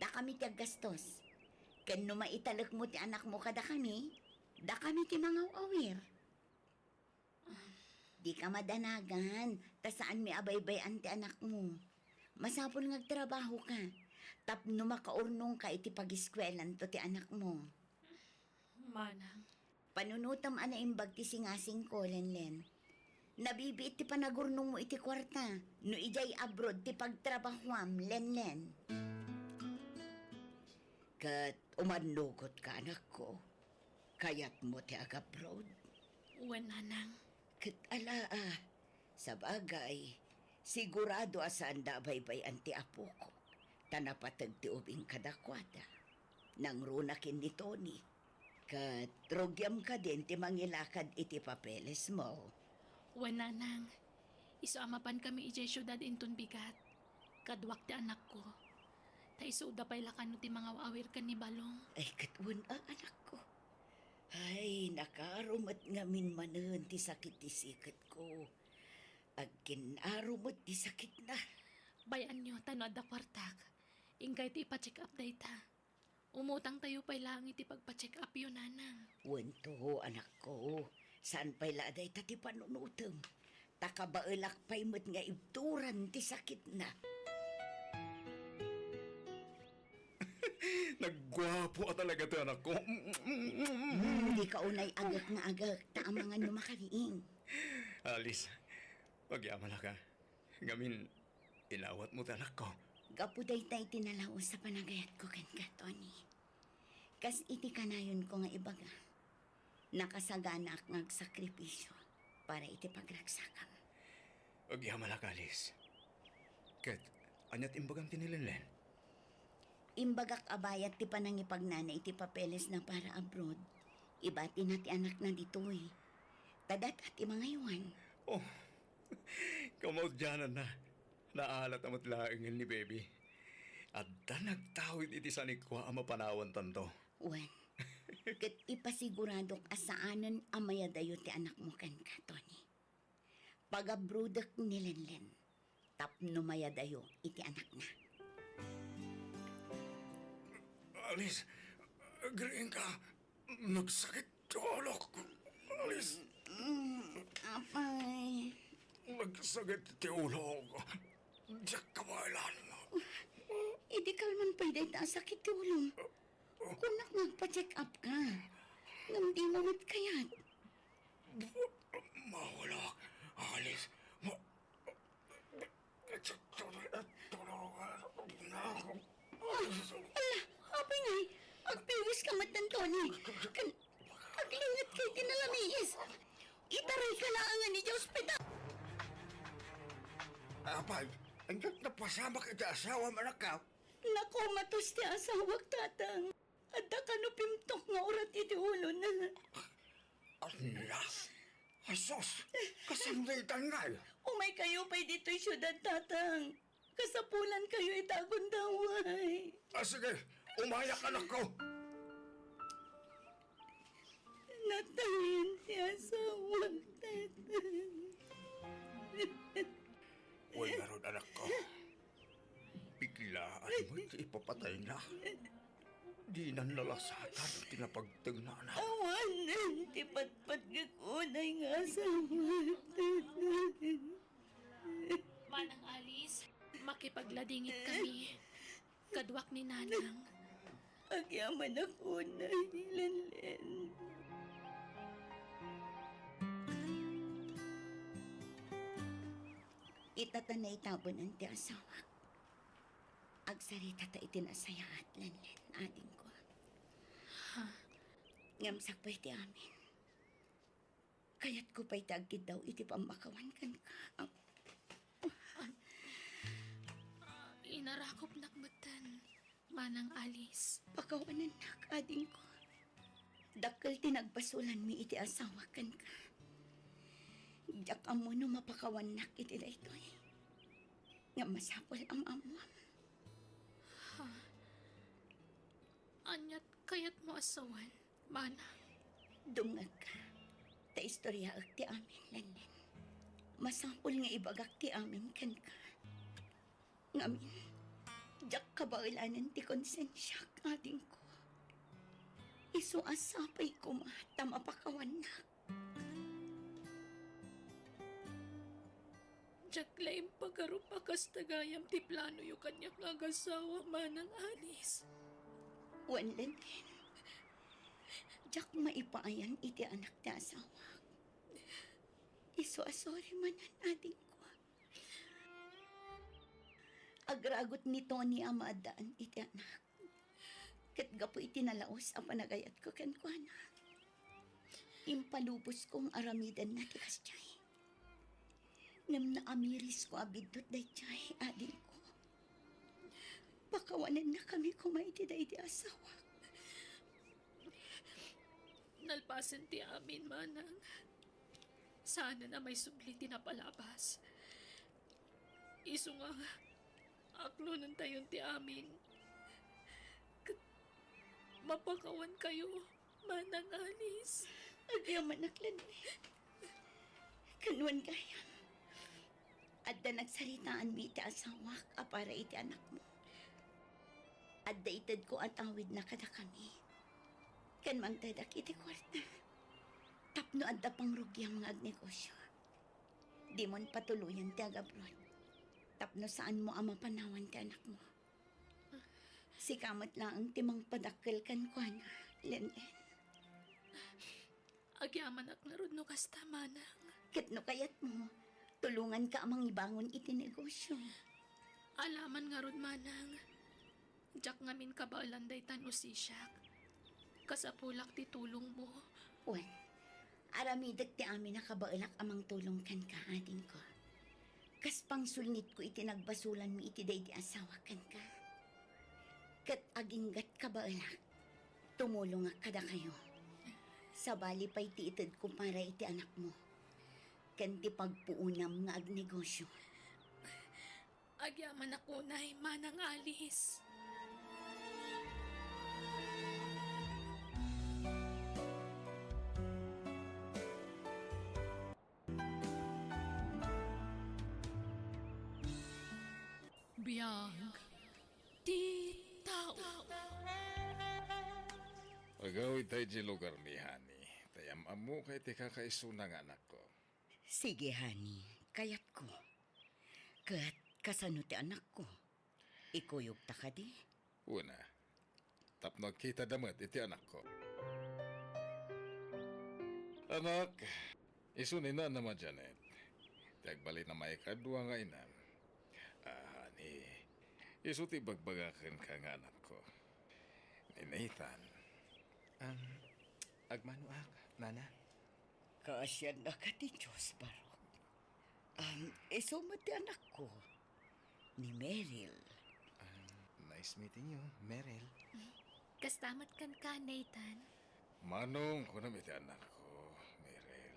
Da kami ti gastos. Kan no maitalak mo ti anak mo kada kami, da kami ti mga awir. Di ka madanagan, ta saan mi abaybayan ti anak mo. Masapol ngagtrabaho ka, tapno makaurnong ka iti pag-iskwelan to ti anak mo. Manang. Panunutam ana imbag ti singasing ko, Lenlen. Nabibi iti panagurnong mo iti kwarta, no ijay abroad ti pagtrabahuam, Lenlen. Kat umanugot ka anak ko. Kayat mo ti aga-abroad. Wen nanang. Kat sa bagay, sigurado asan da baybay anti apo ko. Tanapatag ti ubing kadakwada. Nang runakin ni Tony. Kat rogyam ka din ti mangilakad iti papeles mo. Wen nanang. Isuamapan kami ijay syudad intun bigat. Kadwak ti anak ko. Ta isuda pay lakan no ti mga awir kan ni Balong. Ay katun anak ko. Ay nakarumat nga minmanen ti sakit ti sikat ko. Agkin arumat ti sakit na. Bayan nyo, tano da kwartak. Ingkay ti ipa-check up dayta. Umutang tayo pay lang iti pagpa-check up yun, nanang. Wento anak ko. Saan pa'y laday ta ti panunutem? Takabaelak pa'y met nga ibturan ti sakit na. Nagwapo ka talaga to, anak ko. Hindi ka unay agak nga agak, taamangan mo makariing. Alice, pagyaman ka. Ngamin, inawat mo anak ko. Gapuday tay tinalaos sa panagayat ko kan ka, Tony. Kas iti kanayon ko nga ibaga. Nakasagana ak ngagsakripisyo para iti pagragsakam. Pagyaman ka, Alice. Kat, anyat imbagang tinilinlen. Imbagak abayat ti panangipagnana iti papeles na para abroad. Ibati na ti anak na ditoy. Tadat at mga iwan. Oh, kamaudyanan na. Naalat amat laingin ni baby. At da nagtawid iti sanikwa ang mapanawan tanto. Wen, kat ipasiguradok asaanan amayadayo ti anak mo kan ka, Tony. Pagabrudak nilenlen, tapno mayadayo iti anak na. Alice, agreeing ka. Nagsakit yung ulo ko. Alice, Apay, nagsakit yung ulo ko. Diyak kamailan mo. idi kalman pwede ta sakit ti ulong. Kunak nagpa-check up ka. Ngam di mawit kayat. Mawala, Alice. Ala, apay ngay. Agpiwis ka matan, Tony. Aglingat kay tinalamiis. Itaray ka na ang ni ospital. Apay, hanggang napasama kita asawa manakaw. Naku, matos ti asawag tatang. Adda ka no pimtok nga orat iti ulo na. Ala, asos, kasanglitan nga. Umay kayo pa'y dito'y syudad tatang. Kasapulan kayo itagon daway. Sige, umayak anak ko. Natayin ti asawag tatang. Uy, meron anak ko. Biglaan mo ipapatay na. Di na nalasatan tinapagtag na anak. Awanan ti patpat kakunay nga asawag tatang. Manang Alice, makipagladingit kami. Kadwak ni nanang. Agyaman ako na nilanlen. Itatanay tabon ang ti asawa. Agsarita ta itinasaya at lanlen, ading ko. Ngamsak pa'y ti amin. Kayat ko pa'y tagkid daw iti pamakawan kan ka. Inarakop nakmatan. Manang Alice. Pakawanan nak, ading ko. Dakkel tinagbasulan mi iti asawa kan ka. Diyak amo no mapakawan nak iti daytoy. Nga masapol ang amwam. Anyat kayat mo asawan, manang. Dungag ka. Ta istorya ak ti amin lanlen. Masapol nga ibagak ti amin kan ka. Ngamin, diyak kabailanan ti konsensya ading ko. Isu asapay ko mata mapakawan nak. Diyak laing pagarupakas tagayam ti plano yu kanyak agasawa, manang Alice. Wanlan din. Diyak maipaayan iti anak ti asawa. Isu asori manan ading ko. Agragot ni Tony ang maadaan iti anak. Kat itinalaos ang panagayat ko kan kuana. Impalubos kong aramidan na tikas jay. Ngam na amiris ko abidot day jay adin ko. Pakawanan na kami kumaiti day di asawa. Nalpasan ti amin, manang. Sana na may subli tinapalabas. Iso nga, aklo ng tayon ti amin. Mapakawan kayo, manang Alice. Agyaman aklan kanuan gayam. Adda nagsaritaan mi iti asawak para iti anak mo. Adda itad ko at awid na kada kami. Kan man tadak iti kwarta. Tapno adda pang rugyang nga agnegosyo. Di mon patuluyan ti agabron. Tapno saan mo ama panawan ti anak mo. Si kamat lang ang timang padakkel kan kuana, Len. Agyaman ak narod no kasta, manang. Kitno kayat mo, tulungan ka amang ibangon iti negosyo. Alaman nga rod, manang. Jak ngamin kabalanday tan usisyak. Kasapulak ti tulong mo. Wan, aramidag ti amin na kabailak amang tulong kan ka, ading ko. Kas pang sulnit ko iti nagbasulan mi iti day di asawa kan ka. Kat aginggat kabailak, tumulong nga kada kayo. Sabali pa iti itad ko para iti anak mo. Kan ti pagpuunam nga agnegosyo. Agyaman ako nay, manang Alice. Biyag ti tao. Pagawid tayo di lugar ni Hani. Tayam amo kay ti kakaisunang anak ko. Sige, honey. Kayat ko. Kat kasano ti anak ko. Ikuyog ta ka di. Una, tapno kita damat iti anak ko. Anak, isunin na naman Janet. Tagbali na may kadwa nga inan. Hani, isu ti bagbagakan ka nga anak ko. Ni Nathan. Agmanuak, nana. Kaasyan na ka ti Diyos, Barok. Iso mo ti anak ko. Ni Meryl. Nice meeting you, Meryl. Kastamat kan ka, Nathan. Manong ko na iti anak ko, Meryl.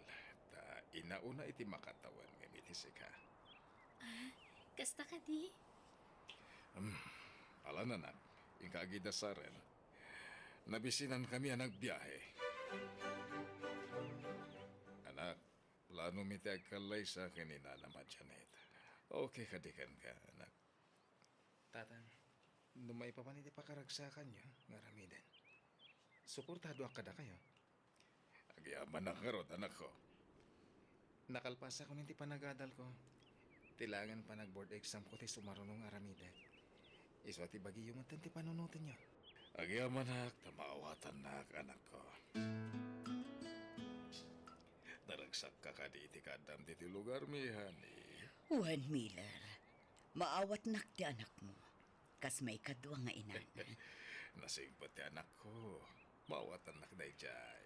Ta inauna iti makatawan ng iti sika. Kasta ka di? Alam anak, ingkagida sa rin. Nabisinan kami ang nagbiyahe. Anak, plano mi ti agkalay sa akin ni Nana Janet. Okay kadikan ka, anak. Tatang, numay pa man iti pakaragsakan nyo, nga ramidan. Suportado ak kada kayo. Agyaman ang karot, anak ko. Nakalpasa ko ninti panagadal ko. Tilangan pa nag-board exam ko ti sumarunong aramidan. Iswa ti bagiyo man ti panunutin nyo. Agyaman nak, tamaawatan nak, anak ko. Naragsak ka ka di iti kadam di ti lugar mi, Hani. Juan Miller, maawat nak ti anak mo. Kas may kadwa nga inan. Nasingpot ti anak ko. Maawatan nak day jay.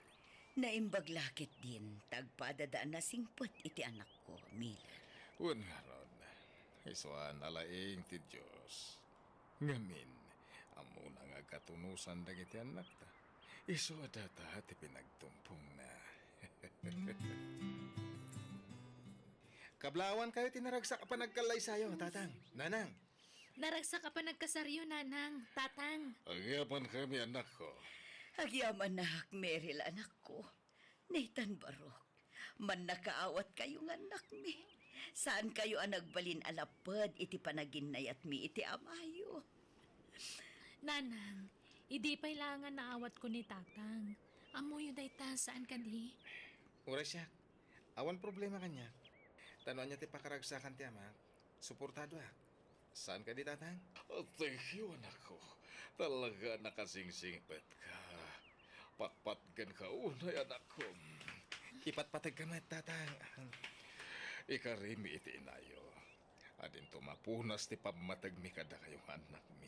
Naimbag lakit din, tagpadadaan na singpot iti anak ko, Miller. Un nga ron, iswan alaing ti Diyos. Ngamin, amo na nga katunusan dagiti anak ta. Iso adata ti pinagtumpong na. Kablawan kayo tinaragsak pa nagkalay sayo, tatang. Nanang. Naragsa ka pa nagkasaryo, nanang, tatang. Agyaman kami anak ko. Agyaman nak, Meryl, anak ko. Nathan Barok, man nakaawat kayong anak mi. Saan kayo ang nagbalin alapad iti panaginay at mi iti amayo? Nanang, hindi pa ilangan naawat ko ni tatang. Amo yun dayta, saan ka di? Ura siya. Awan problema kanya. Tanuan niya ti pakaragsakan ti ama. Suportado ak. Saan ka di, tatang? Oh, thank you, anak ko. Talaga nakasingsingpet ka. Patpatgan ka unay, anak ko. Ipatpatag ka mat, tatang. Ikarimi iti inayo. Adin tumapunas ti pamatag mi kada kayong anak mi.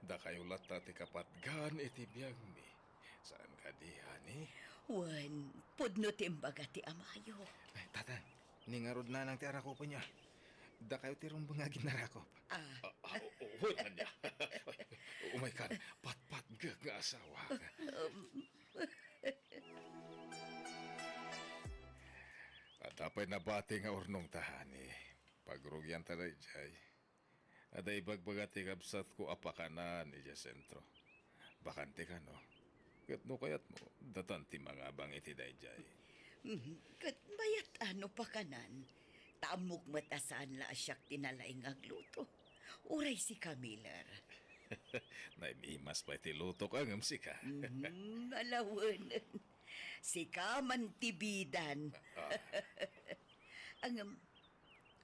Da kayo lata ti kapatgan iti biyag mi. Saan ka dihan eh? Wan, pudno timbaga ti amayo. Ay, tatang, ningarod na lang ti arakop niya. Da kayo ti rumbang nga ginarakop. Wala niya. Umay ka, pat-pat nga asawa ka. At apay nabati nga urnong tahani. Pagrugyan taday jay. Aday bagbagati kabsat ko apakanan ija sentro. Bakante ka no. Kat no kayat mo, datan ti mga bang iti dayjay. Kat bayat ano pa kanan. Tamok matasaan la asyak tinalaing agluto. Uray si Camiller. Naimimas pa iti luto ka ngam si ka. Alawanan. Si Kaman tibidan. Ang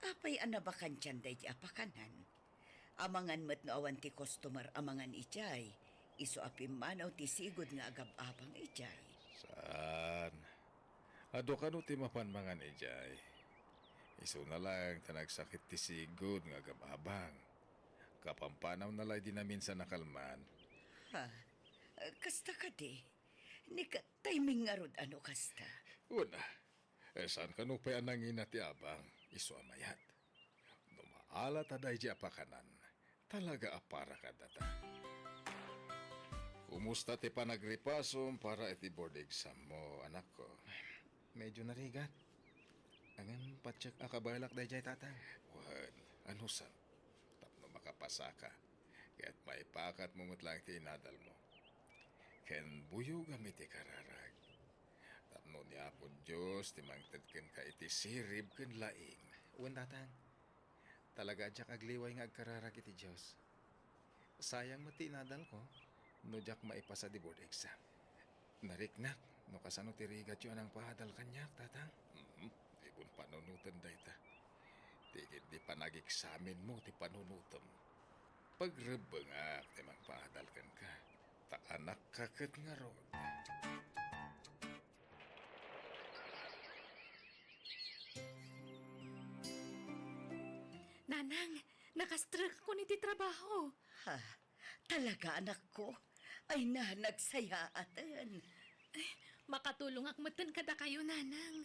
apay anabakan tiyan day di apakanan. Amangan mat no awan ti customer amangan ijay. Iso apim manaw ti sigod nga agab-abang ijay. Saan? Ado ka no ti mapanmangan ijay. Iso na lang tanagsakit ti sigod nga agab-abang. Kapampanaw na lang di na minsan nakalman. Ha? Kasta ka di? Ni ka timing nga rod ano kasta? Una, saan ka no pa anangin ti abang? Iso amayat. Numaala taday di apakanan. Talaga apara ka data. Kumusta ti panagripasom para iti board exam mo, anak ko? Medyo narigat. Angan patsyak akabalak dayjay tatang. Wan, ano san? Tapno makapasa ka. Kaya't maipakat mo lang ti inadal mo. Ken buyo gamit ti kararag. Tapno ni Apo Diyos ti mangted ken ka iti sirib ken laing. Uwan tatang. Talaga adyak agliway nga agkararag iti Diyos. Sayang mati inadal ko. No jak maipasa di board exam. Nariknak. No kasano ti rigat yun ang pahadal kanyak tatang. Ibon panunutan dayta. Tigit di panag-examin mo ti panunutom. Pagrebengak ti magpaadalkan ka. Ta anak kaket nga ron. Nanang, nakastrug ako niti trabaho. Ha? Talaga anak ko? Ay na, nagsayaatan. Makatulong akmatan kada kayo, nanang.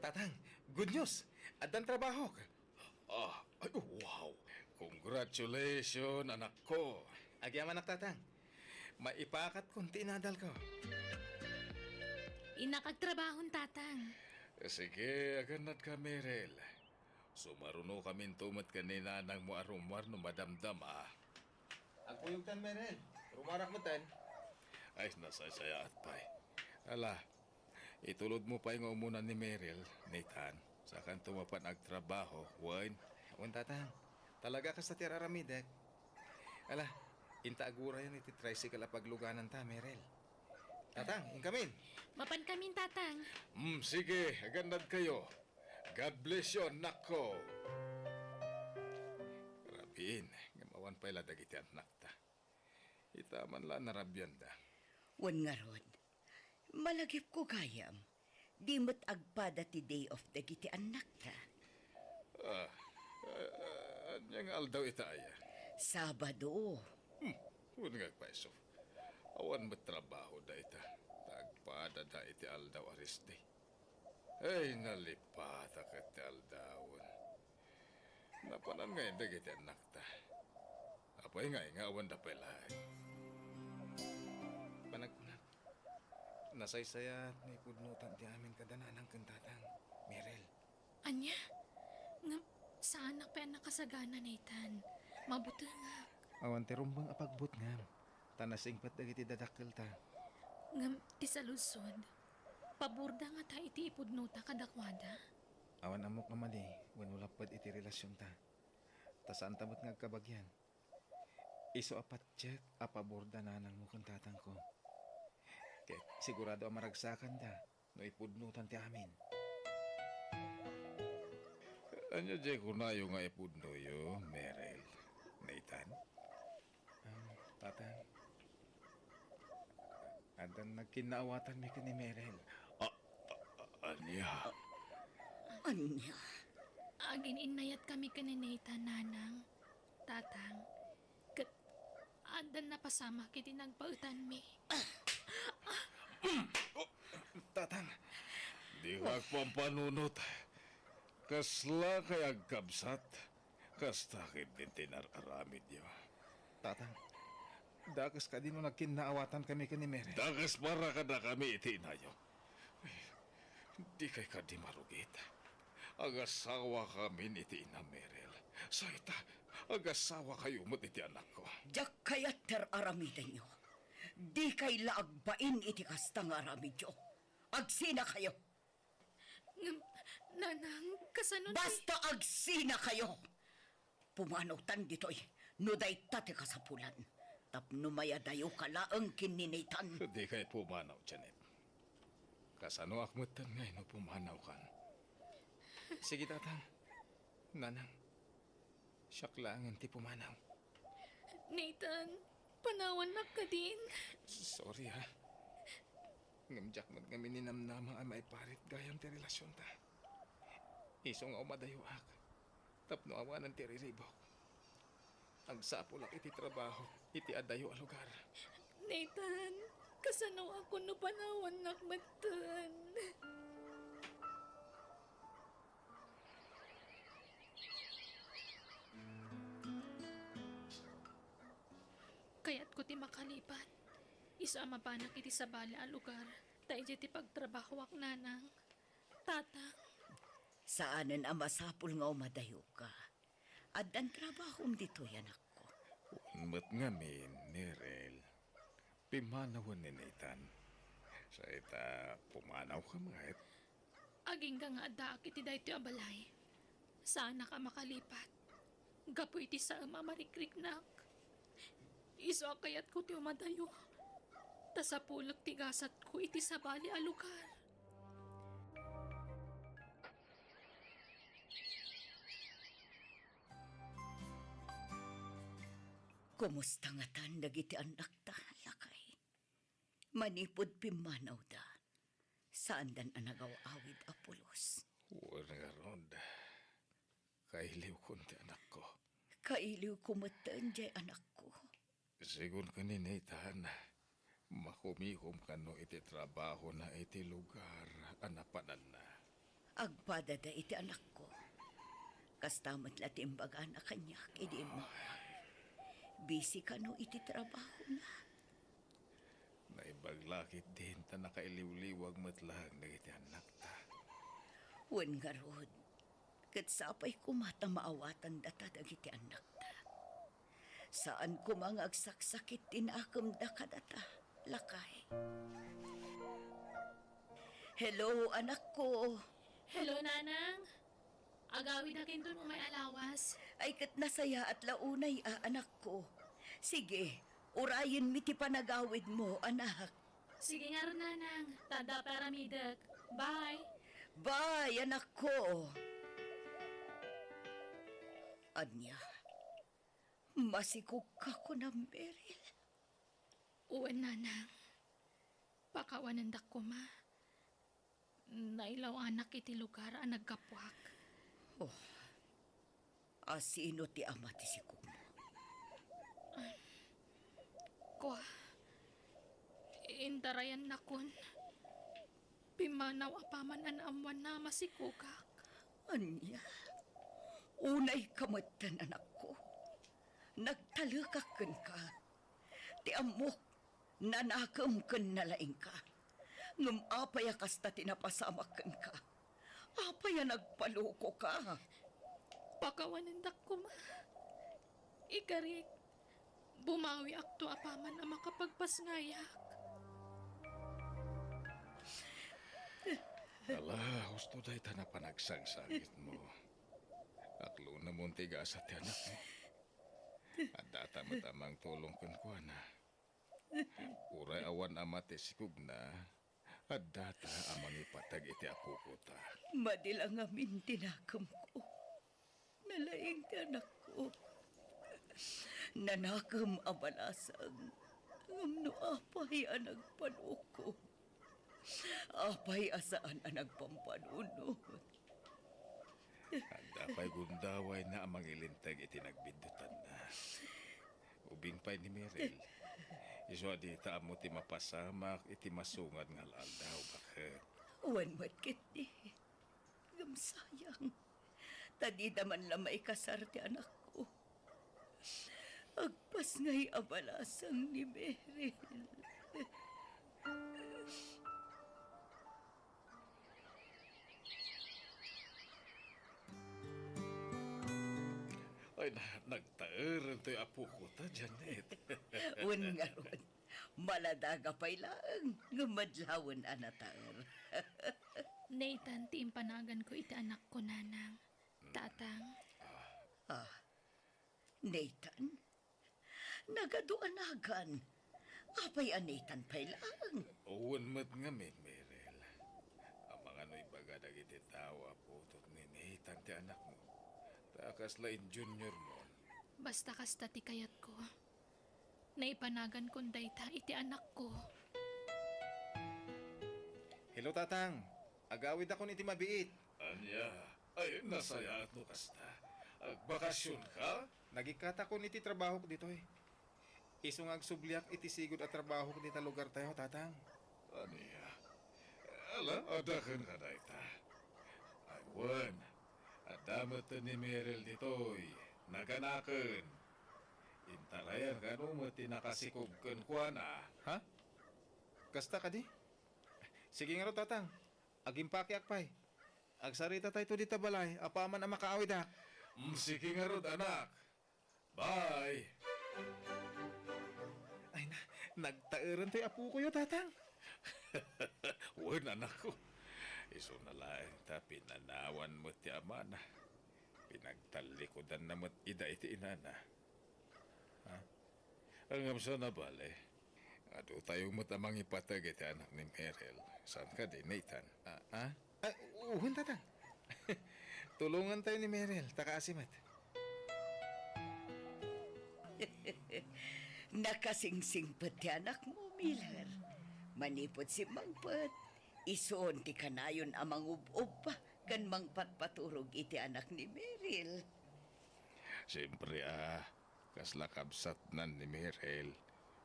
Tatang, good news. Adan trabaho ka. Ay, wow! Congratulations, anak ko! Agyam anak tatang. Maipakat kung tinadal ko. Inakagtrabahon, tatang. Sige, aganad ka, Merel. Sumaruno kami tumat kanina nang mo arumar no madamdam, ah. Agpuyog tan, Merel. Rumarak mo tan. Ay, nasasaya at pa'y. Ala, itulod mo pa yung umunan ni Merel, Nathan. Sa kan tumapan agtrabaho, wine. Uwan tatang. Talaga ka sa tiraramidek. Ala, inta agura yan iti tricycle apagluganan ta, Merel. Tatang, inkamin. Mapan kamin, tatang. Sige, aganad kayo. God bless you, anak ko. Rabin, gamawan pa ila dagiti anak ta. Itaman la narabyan da. Wan nga rod. Malagip ko gayam. Di mo't agpada ti day of dagiti anak ta. Anyang aldaw itaya. Sabado. Huwag nga paiso. Awan mo trabaho da ita. Tagpada da iti aldaw arisde. Ay, nalipata ka ti aldawon. Napanan nga yung dagiti anak ta. Apay nga awan da pelay. Panagkunak. Nasaysaya ni pudnutan ti amin kadananang kantatang. Merel. Anya? Nga, sa anak pa nakasagana, Nathan. Mabuti nga. Awan ti rumbang apagbut nga. Tanasing pat dagiti dadakkel ta. Nga, ti sa lusod. Paborda nga ta iti ipudnuta kadakwada. Awan amok nga mali. Wan ulapad iti relasyon ta. Ta saan tabot nga kabagyan. Iso apat check apaborda nanang mo kantatang ko. Kaya sigurado ang maragsakan da. No ipudnutan ti amin. Anya jay kunayo nga ipudno yo, Merel. Nathan? Tatang. Adan nagkinaawatan mi ka ni Merel. Anya? Anya? Agin inayat kami ka ni Nathan, nanang. tatang. Kat andan na pasama kiti nagpautan mi. Tatang, di ka pampanunot. Kasla kay agkabsat. Kastakid din tinararamid niyo. Tatang, dakas ka din mo nagkinaawatan kami ni Mary. Dagas para ka na kami itinayo. Di kay ka di marugit. Agasawa kami ni Tina Merel. Saita, agasawa kayo mo iti anak ko. Jak kayat ter aramidan nyo. Di kay laagbain iti kastang aramid nyo. Agsina kayo. Nanang, kasanon Basta agsina kayo. Pumanawtan dito'y nuday tate kasapulan. Tapno mayadayo kalaang kininitan. Di kay pumanaw, Janet. Kasano akmutan ngay no pumanaw kan. Sige, Tatang. Nanang, siyak lang ang ti pumanaw. Nathan, panawan na ka din. Sorry, ha. Ngamjak mat kami ninamnama ay maiparit gayam ti relasyon ta. Iso nga umadayo ak. Tapno awanan ti riribok. Ang sapo lang iti trabaho, iti adayo a lugar. Nathan, kasano ako no panawan nakmatan. Kaya't ko ti makalipat. Isama pa na kiti sa bali a lugar. Tayo ti pagtrabaho ak nanang. Tatang, Saanan ang masapul nga umadayo ka. At ang trabahong dito yan ako. Unmat ngamin, Nerel. Pimanawan ni Nathan. Saita, pumanaw ka mga aging ka nga daak iti dayto abalay. Sana ka makalipat. Gapo iti sa mamarikriknak. Iso kayat ko ti umadayo. Tasapulog tigasat ko iti sa bali a lugar. Kumusta nga tan dagiti anak ta, lakay? Manipod pimanaw da. Saan dan anagaw awid apulos? Wala nga ron. Kailiw kunti anak ko. Kailiw kumatan jay anak ko. Sigun ka ni Nathan, makumihom ka no iti trabaho na iti lugar anapanan na. Agpada da iti anak ko. Kastamat latimbaga na kanya kidi mo. Busy ka no iti trabaho na. Naibaglakit din ta nakailiw-liwag matlang na iti anak ta. Wen nga rod. Kat sapay kumata maawatan data dagiti anak ta. Saan ko mga agsaksakit tinakam da kadata, lakay. Hello, anak ko. Hello, nanang. Agawid akin dun may alawas. Ay kat nasaya at launay, anak ko. Sige, urayin mi ti panagawid mo, anak. Sige nga ron, nanang. Tanda para midag. Bye. Bye, anak ko. Anya, masikog ka ko na, Meryl. Uwan, nanang. Pakawanan dak ko, ma. Nailaw anak iti lugar ang nagkapwak. Asino ti ama ti sikog mo? Kwa, intarayan na kun. Pimanaw apaman an amwan na masikugak. Anya, unay kamatan, anak ko. Nagtalakakan ka. Ti amok, nanakam kan nalaing ka. Ngum apaya kasta tinapasamakan ka. Apaya nagpaluko ka. Pakawanan dak ko, ma. Ikarik, bumawi akto apaman na makapagpasngayak. Ala, husto day ta na panagsang-sangit mo. Aklo na mong tigas at anak mo. At data matamang tulong kan ko na. Uray awan amate sikug na. At data amang ipatag iti ako ko ta. Madilang amin tinakam ko. Nalaing ti anak ko. Nanakam abalasang. Ngam no apay ang nagpanuko. Apay asaan ang nagpampanunod. At dapay gundaway na amang ilintag iti nagbindutan na. Ubing pa'y ni Merel. Iso di ta mo ti mapasamak iti masungad nga aldaw. Bakit? Uwan mat kiti. Gamsayang. Tadi naman lamay kasar ti anak ko. Agpas nga'y abalasang ni Meryl. Ay, nagtaer to'y apo ko ta, Janet. Un nga ron. Maladaga pa'y laang. Ngumadlawan anataer. Nathan, ti impanagan ko iti anak ko, nanang. Tatang, Nathan? Nagaduanagan. Apay Nathan pa'y laang. Uwan mat nga min, Merel. Ang mga no'y baga dagiti tao aputot ni Nathan ti anak mo. Takas lain junior mo. basta kasta ti kayat ko. Naipanagan kong dayta iti anak ko. Hello, Tatang. Agawid ako ni Mabiit. Anya, ay nasaya at no kasta. Agbakasyon ka? Nagikata ko niti trabaho ko dito eh. Isong agsubliak iti sigod at trabaho ko dito lugar tayo, Tatang. Anya, ala, adakan ka na ita. Aywan, adamat ni Merel ditoy, naganakan. Intarayan ka no mo tinakasikog ko na. Ha? Kasta ka di? Sige nga ro, Tatang. Agimpaki akpay. Agsarita tayo to dito balay. Apaman ang makaawid ha. Sige nga rod, anak. Bye. Ay na, nagtairan tayo apo ko yo, Tatang. Wan, anak ko. Iso na lang, ta pinanawan mo ti ama na. Pinagtalikodan na mo't ida iti inana. Ha? Ang amsa na bale. Ado tayong matamang ipatag iti anak ni Merel. Saan ka di, Nathan? Ay, uhon, Tatang. Tulungan tayo ni Merel, takaasimat. Nakasingsing pati anak mo, Miller. Manipot si Mangpet. Isuon ti kanayon amang ub-ub pa kan mangpatpaturog iti anak ni Meryl. Siyempre kasla kabsat nan ni Merel.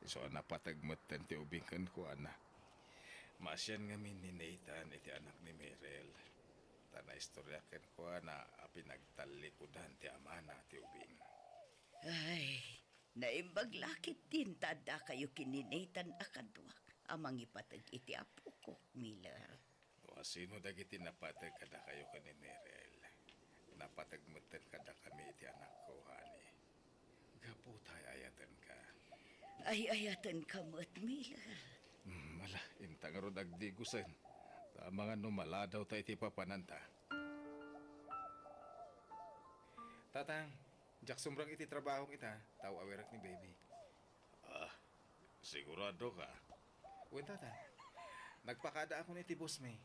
Iso napatagmatan ti ubingkan ko, anak. Masyan nga min ni Nathan iti anak ni Merel. Na istoryakan ko na pinagtalikudan ti amana ti ubing. Ay, naimbaglakit din tada kayo kininatan akadwak amang ipatag iti apo ko, Miller. O sino dagiti napatag kada kayo ka ni Merel? Napatagmutan kada kami iti anak ko, hani. Gaputay ayatan ka. Ay, ayatan ka mo't, Miller. Mala, intang ron agdigusan. Mga numala daw tayo iti papananta. Tatang, jak sumrang iti trabaho kita. Tao awerak ni baby. Sigurado ka? Uwan, Tatang. Nagpakada ako ni iti boss may.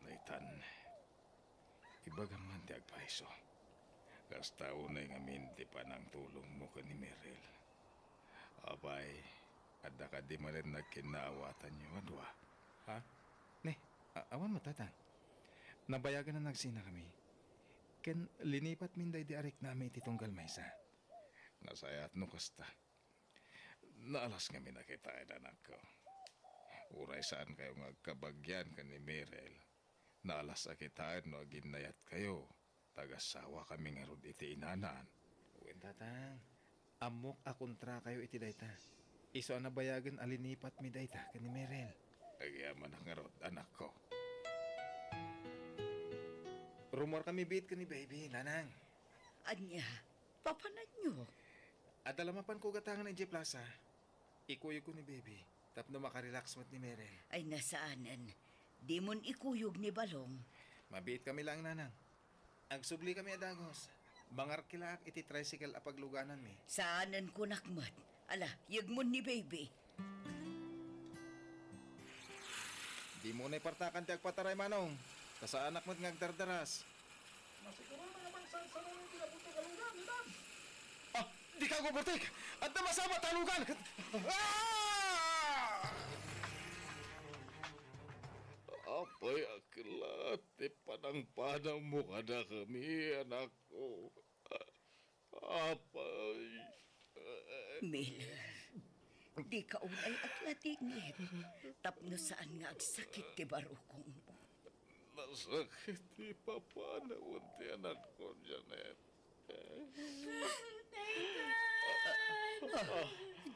Nathan, ibagaman ti agpaiso. Kastao na yung aminti pa ng tulong mo ka ni Merel. Abay, ada ka di man rin nagkinaawatan niyo, adwa. Ha? Ne, awan mo, Tatang. Nabayagan na nagsina kami. Ken linipat minday di arik namin iti tunggal maysa. Nasayat no kasta. Naalas kami nakita anak ko. Uray saan kayo ngagkabagyan ka ni Merel. Naalas akitaan no aginayat kayo. Tagasawa kami nga rod iti inanan. Uwan, Tatang. Amok akontra kayo iti dayta. Iso ang nabayagan alinipat mi dayta ka ni Merel. Agyaman nga rod, anak ko. Rumor kami bit ka ni baby, nanang. Anya, papanan nyo. Adalamapan ko gatangan ng J Plaza. Ikuyog ko ni baby. Tapno makarelax mat ni Merel. Ay, nasaanan. Di mon ikuyog ni Balong. Mabiit kami lang, nanang. Agsubli kami adagos. Bangar kilaak iti tricycle apagluganan mi. Saanan ko nakmat. Ala, yagmon ni baby. Di mo na ipartakan ti agpataray, manong. Kasa anak mo't ngagdardaras. Di ka gubutik! At namasama talugan! Apay aklat, panang-panang mo kada kami, anak ko. Apay. Miller, di ka unay at latingit. Tapno saan nga agsakit ti barukong mo. Nasakit ti papa na unti anak ko, Janet.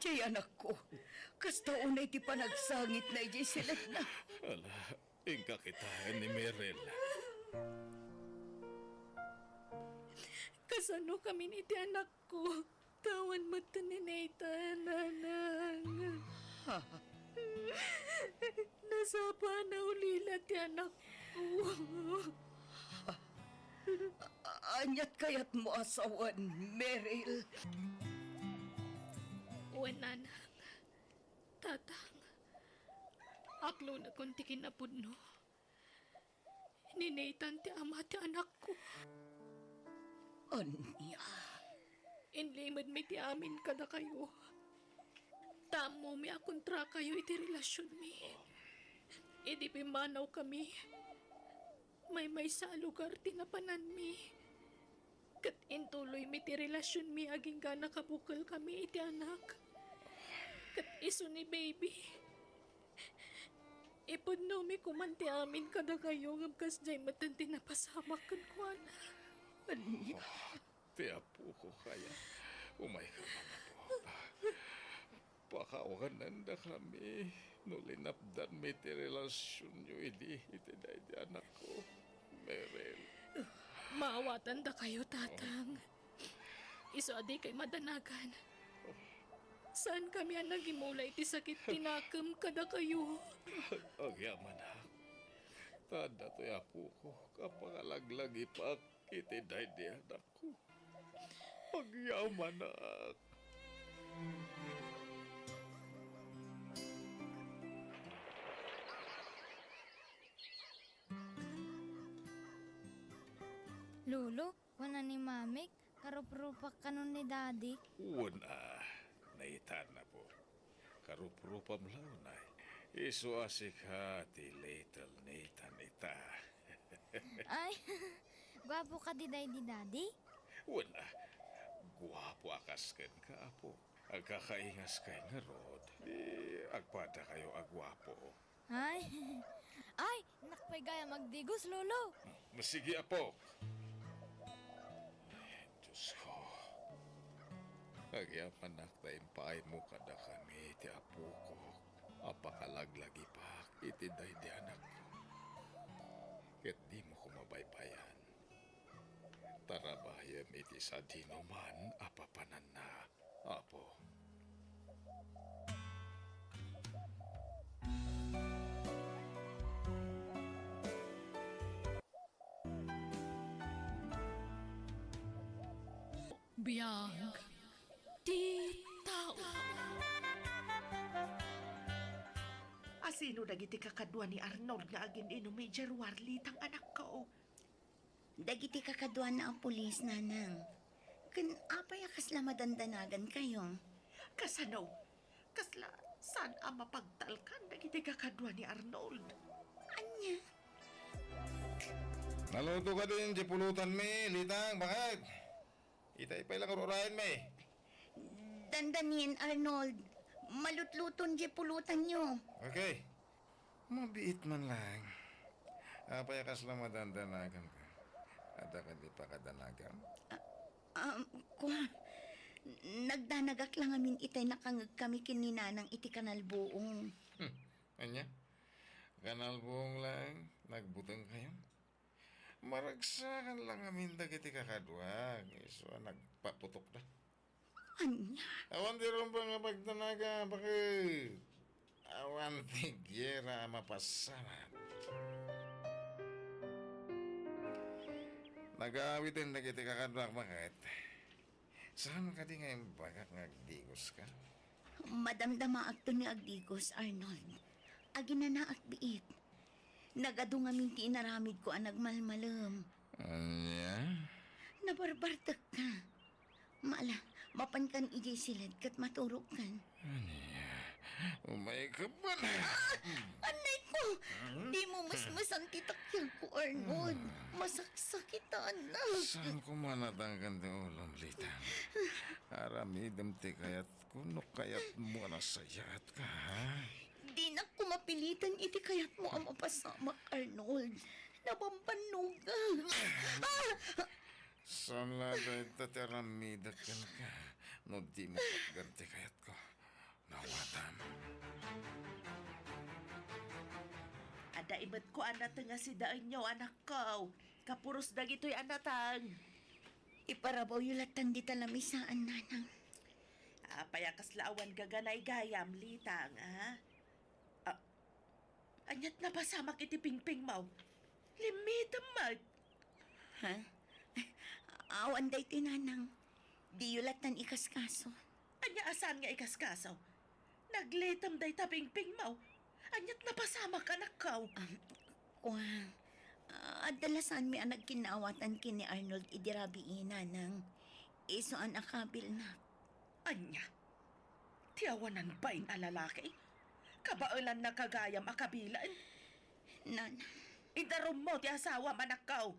Jay anak ko, kasta unay ti panagsangit na ijay silat na. Ala, ingka kita ni Merel. Kasano kami ni ti anak ko? Tawan mo to ni Nathan, nanang. Nasapa na ulila ti anak ko. Anyat kayat mo asawan, Meryl. Nanang, tatang, aklo na kunti kinapudno. Ni Nathan ti ama ti anak ko. Anya, Inlimad mi ti amin kada kayo. Tamo mi akontra kayo iti relasyon mi. Idi pimanaw kami. May sa lugar tinapanan mi. Kat intuloy mi ti relasyon mi aging ka nakabukal kami iti anak. Kat iso ni baby. Ipudno mi kumanti amin kada kayo ngabkas jay matan tinapasamak kan kuana. anya. Tiap po ko kaya. Umay ka man po. Pakawanan na kami. Nulinapdan may ti relasyon nyo iti anak ko. Merel. Maawatan da kayo, tatang. Iso adi kay madanagan. Saan kami ang nagimulay ti sakit tinakam kada kayo? Agyaman ha. Tanda to yapo ko. Kapangalaglag ipak iti di anak ko. Agyaman ha. Lolo, wala ni Mamik, karup-rupak kanon ni Daddy. Una, naitan na po. Karup-rupam launay. Isu asik hati little Nathan ita. Ay, gwapo ka di Daddy? Una, guwapo akasken ka apo. Agkakaingas kay nga rod. Agpada kayo agwapo. Ay, ay, nakpay gaya magdigos, Lolo. Masigi apo. Diyos ko. Agyaman naktayin paay mo kada kami iti apo ko. Apakalaglagi pa iti di anak ko. Ket di mo ko mabaybayan. Tarabayam iti sa dinuman apapanan na apo. Biyang di tao. Asino dagiti kakadwa ni Arnold nga agin inumi Warli tang anak ko. Dagiti kakadwa na ang pulis, nanang. Kan apay akasla madandanagan kayo. Kasano? Kasla, saan ang mapagtalkan dagiti kakadwa ni Arnold? Anya? Naluto ka din, di pulutan mi, litang, bakit? Itay-ipay lang ururayan mi. Dandanin, Arnold. Malutluton di pulutan nyo. Okay. Mabiit man lang. Apay kas lang madandanagan ka. Ada ka di pa kadanagan. Kuha. Nagdanagak lang amin itay nakangag kami kininanang iti kanal buong. Anya? Kanal buong lang. Nagbutang kayo. Maragsakan lang amin dagiti kakadwa. Iso nagpaputok na. Anya? Awan di rin ba nga pagdanaga? Bakit? Awan tigyera mapasaman. Nag-aawitin na kita kakadwak, bakit? Saan ka di ngayon bagak ngagdigos ka? Madamdama akto ni Agdigos, Arnold. Aginanaak biit. Nagado nga minti inaramid ko ang nagmalmalam. Anya? Nabarbartak ka. Maala, mapan kan ijay silad kat maturok kan. Anya? Umay ka ba na? Anay ko! Di mo mas ang titakyan ko, Arnold. Masaksakitan na. Saan ko manatangkan ti ulam, Litang? Aramidam ti kayat kuno kayat mo na sayat ka, ha? Di na ko mapilitan iti kayat mo ang mapasamak, Arnold. Nabambanog ka. Saan lada ito aramida ka? No di mo pagganti kayat ko. Nawatam. Ada ibat ko anak nga si daan nyo, anak ko. Kapuros na gito'y anatang. Iparabaw yulatan di talamisaan, nanang. Payakas laawan gaganay gayam, litang, ha? Anyat na ba samak iti pingping mo? Limitam mo. Ha? Awan day tinanang. Di yulatan ikaskaso. Anya asan nga ikaskaso? Naglitam day tapingping mo. Anyat na ba samak anak ko? Kuwang. Adalasan mi ang nagkinawatan kini Arnold idirabi nanang. Iso ang akabil na. Anya? Tiyawanan ba in alalaki? Kabailan na kagayam akabilan? Nanang. Idarom mo ti asawa anak ko.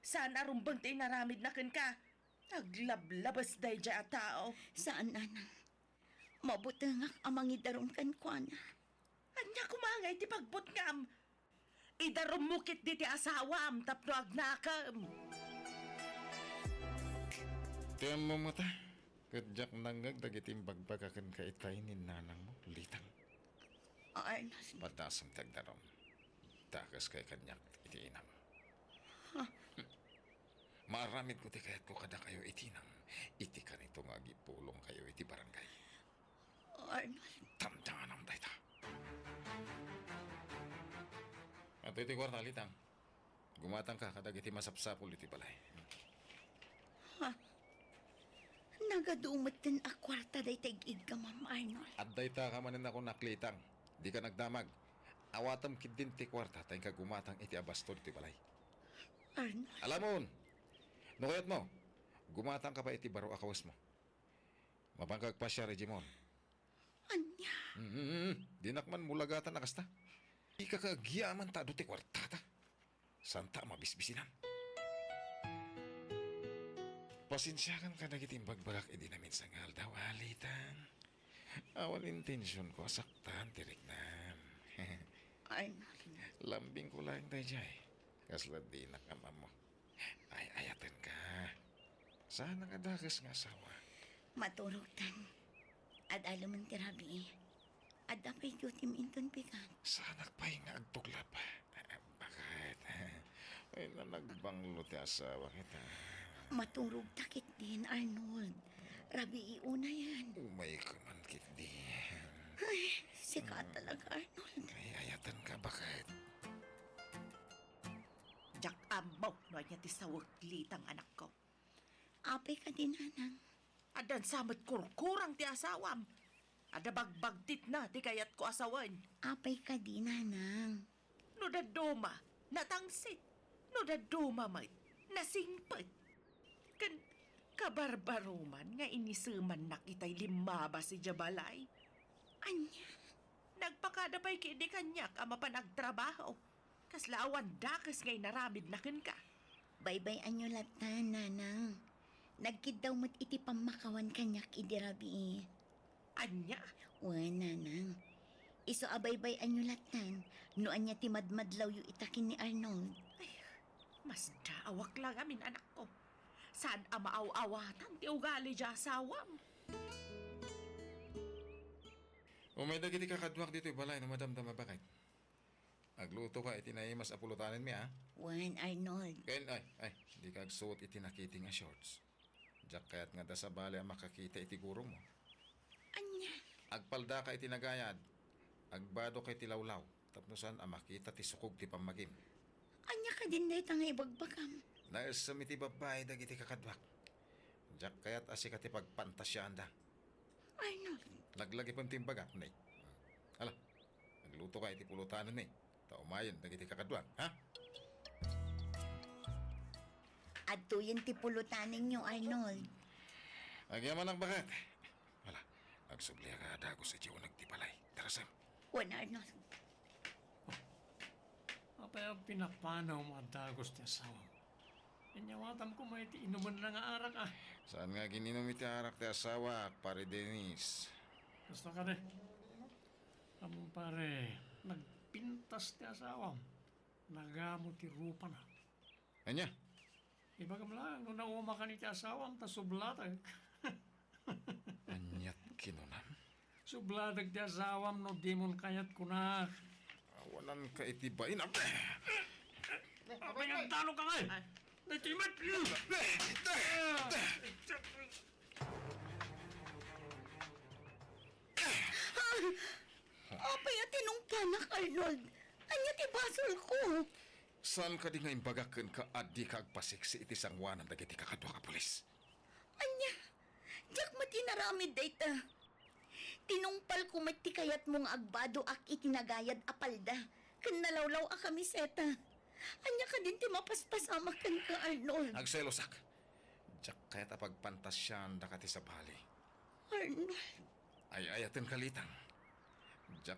Saan arumbang ti naramid na ken ka? Naglablabas day dya a tao. Saan, nanang? Mabutangak amang idarom kan kwa na. Anya kumangay ti pagbutngam. Idarom mukit di ti asawam tapno agnakam. Tiyan mo mata. Kadyak nangag dagitim bagbagakan ka itay ni nanang mo, Litang. Arnold. Patasang tagdarom. Takas kay kanyak iti inam. Maramid ko ti kayat ko kada kayo itinam. Iti ka nito nga gipulong kayo iti barangay. Arnold. Tamdangan ang dayta. At iti kwarta, Litang. Gumatang ka kadag iti masapsapul iti balay. Nagadumot din a kwarta day tag-ig ka, Ma'am Arnold. At dayta ka manin ako naklitang. Di ka nagdamag. Awatam kid din ti kwarta tayong kagumatang iti abastol iti balay. Arnold. Alamon! No kayat mo, gumatang ka pa iti baro akawas mo. Mapangkag pa siya, Regimon. Anya. Dinakman mulagatan na kasta. Di ka kagyaman ta do ti kwartata. Santa mabisbisinan. Pasensyakan ka na kiting bagbagak edi namin sa ngal daw, Litang. Awan intensyon ko saktan tiriknan. Arnold. Lambing ko lang tayo jay. Kasla di nakama mo. Ay ayatan ka. Sana nga dakas nga asawa. Maturog tan. Ad alaman tirabi. Ad apay gutim inton pikan. Sana pa'y nga agtugla pa. Bakit? Ay na nagbanglo ti asawa kita. Maturog takit din, Arnold. Rabi iuna yan. Umay ka man kit di. Ay, sika talaga, Arnold. Ay ayatan ka bakit? Jak amaw no anya ti sawag litang anak ko. Apay ka din, nanang. Adan samat kurkurang ti asawam. Ada bagbagtit na ti kayat ko asawan. Apay ka din, nanang. No daduma, natangsit. No daduma may nasingpet. Kan kabarbaruman nga inisuman na kita'y limaba si Jabalay. Anya. Nagpakadapay kini kanyak ama pa nagtrabaho. Kaslaawan dakas ngay naramid na ken ka. Bye-bye anyo latan, nanang. Nagkid daw mo't iti pamakawan kanyak idirabi. Anya? Wan, nanang. Iso abay-bay anyo latan. No anya ti madmadlaw yu itakin ni Arnold. Mas daawak lang amin anak ko. Saan amaaw-awatan ti ugali dya asawam? Umay dagiti kakadwak dito balay na madamdama bakit? Agluto ka itinaimas apulutanin mi ha? Wan, Arnold. Kain ay, di ka agsuot itinakiti nga shorts. Diyak kaya't nga da sa balay ang makakita iti guro mo. Anya. Agpalda ka itinagayad. Agbado kay tilawlaw. Tapnosan ang makita ti sukog ti pamagim. Anya ka din day tanga ibagbagam. Dahil sa miti babae dagiti kakadwak. Diyak kaya't asika ti pagpantasyan da. Arnold. Naglagi pang timbagak, nay. Ala, nagluto ka iti pulutanan, nay. Taumayan, dagiti kakadwak, ha? Adto yan ti pulutanin nyo, Arnold. Agyaman ang bakat. Wala, Agsubliya ka dago sa jiwa nagtipalay. Tara, Sam. Juan Arnold. Apay ang pinapanaw mga dagos ti asawa. Inyawatam ko may ti inuman na nga arak ah. Saan nga gininom iti arak ti asawa, pare Dennis? Basta ka de. Among pare, nagpintas ti asawam. Nagamot ti rupa na. Anya? Iba ka lang, nung nauma ka ni ti asawam, ta sublatag. Anyat kinunam? Sublatag ti asawam no demon kayat kunak. Awanan ka itibain. Apay ang talo ka nga eh. Natimat! Apay at tinungpanak, Arnold. Anya ti basol ko. Saan ka di nga imbagakan ka at di ka agpasiksi iti sangwanan dagiti kakadwa ka pulis? Anya, diyak matinaramid dayta. Tinungpal ko matikayat mong agbado ak itinagayad apalda. Kan nalawlaw a kamiseta. Anya ka din ti mapaspasama kan ka, Arnold. Agselosak. Diyak kaya't apagpantasyan da kati sa bali. Arnold. Ay ayaten kalitang. Diyak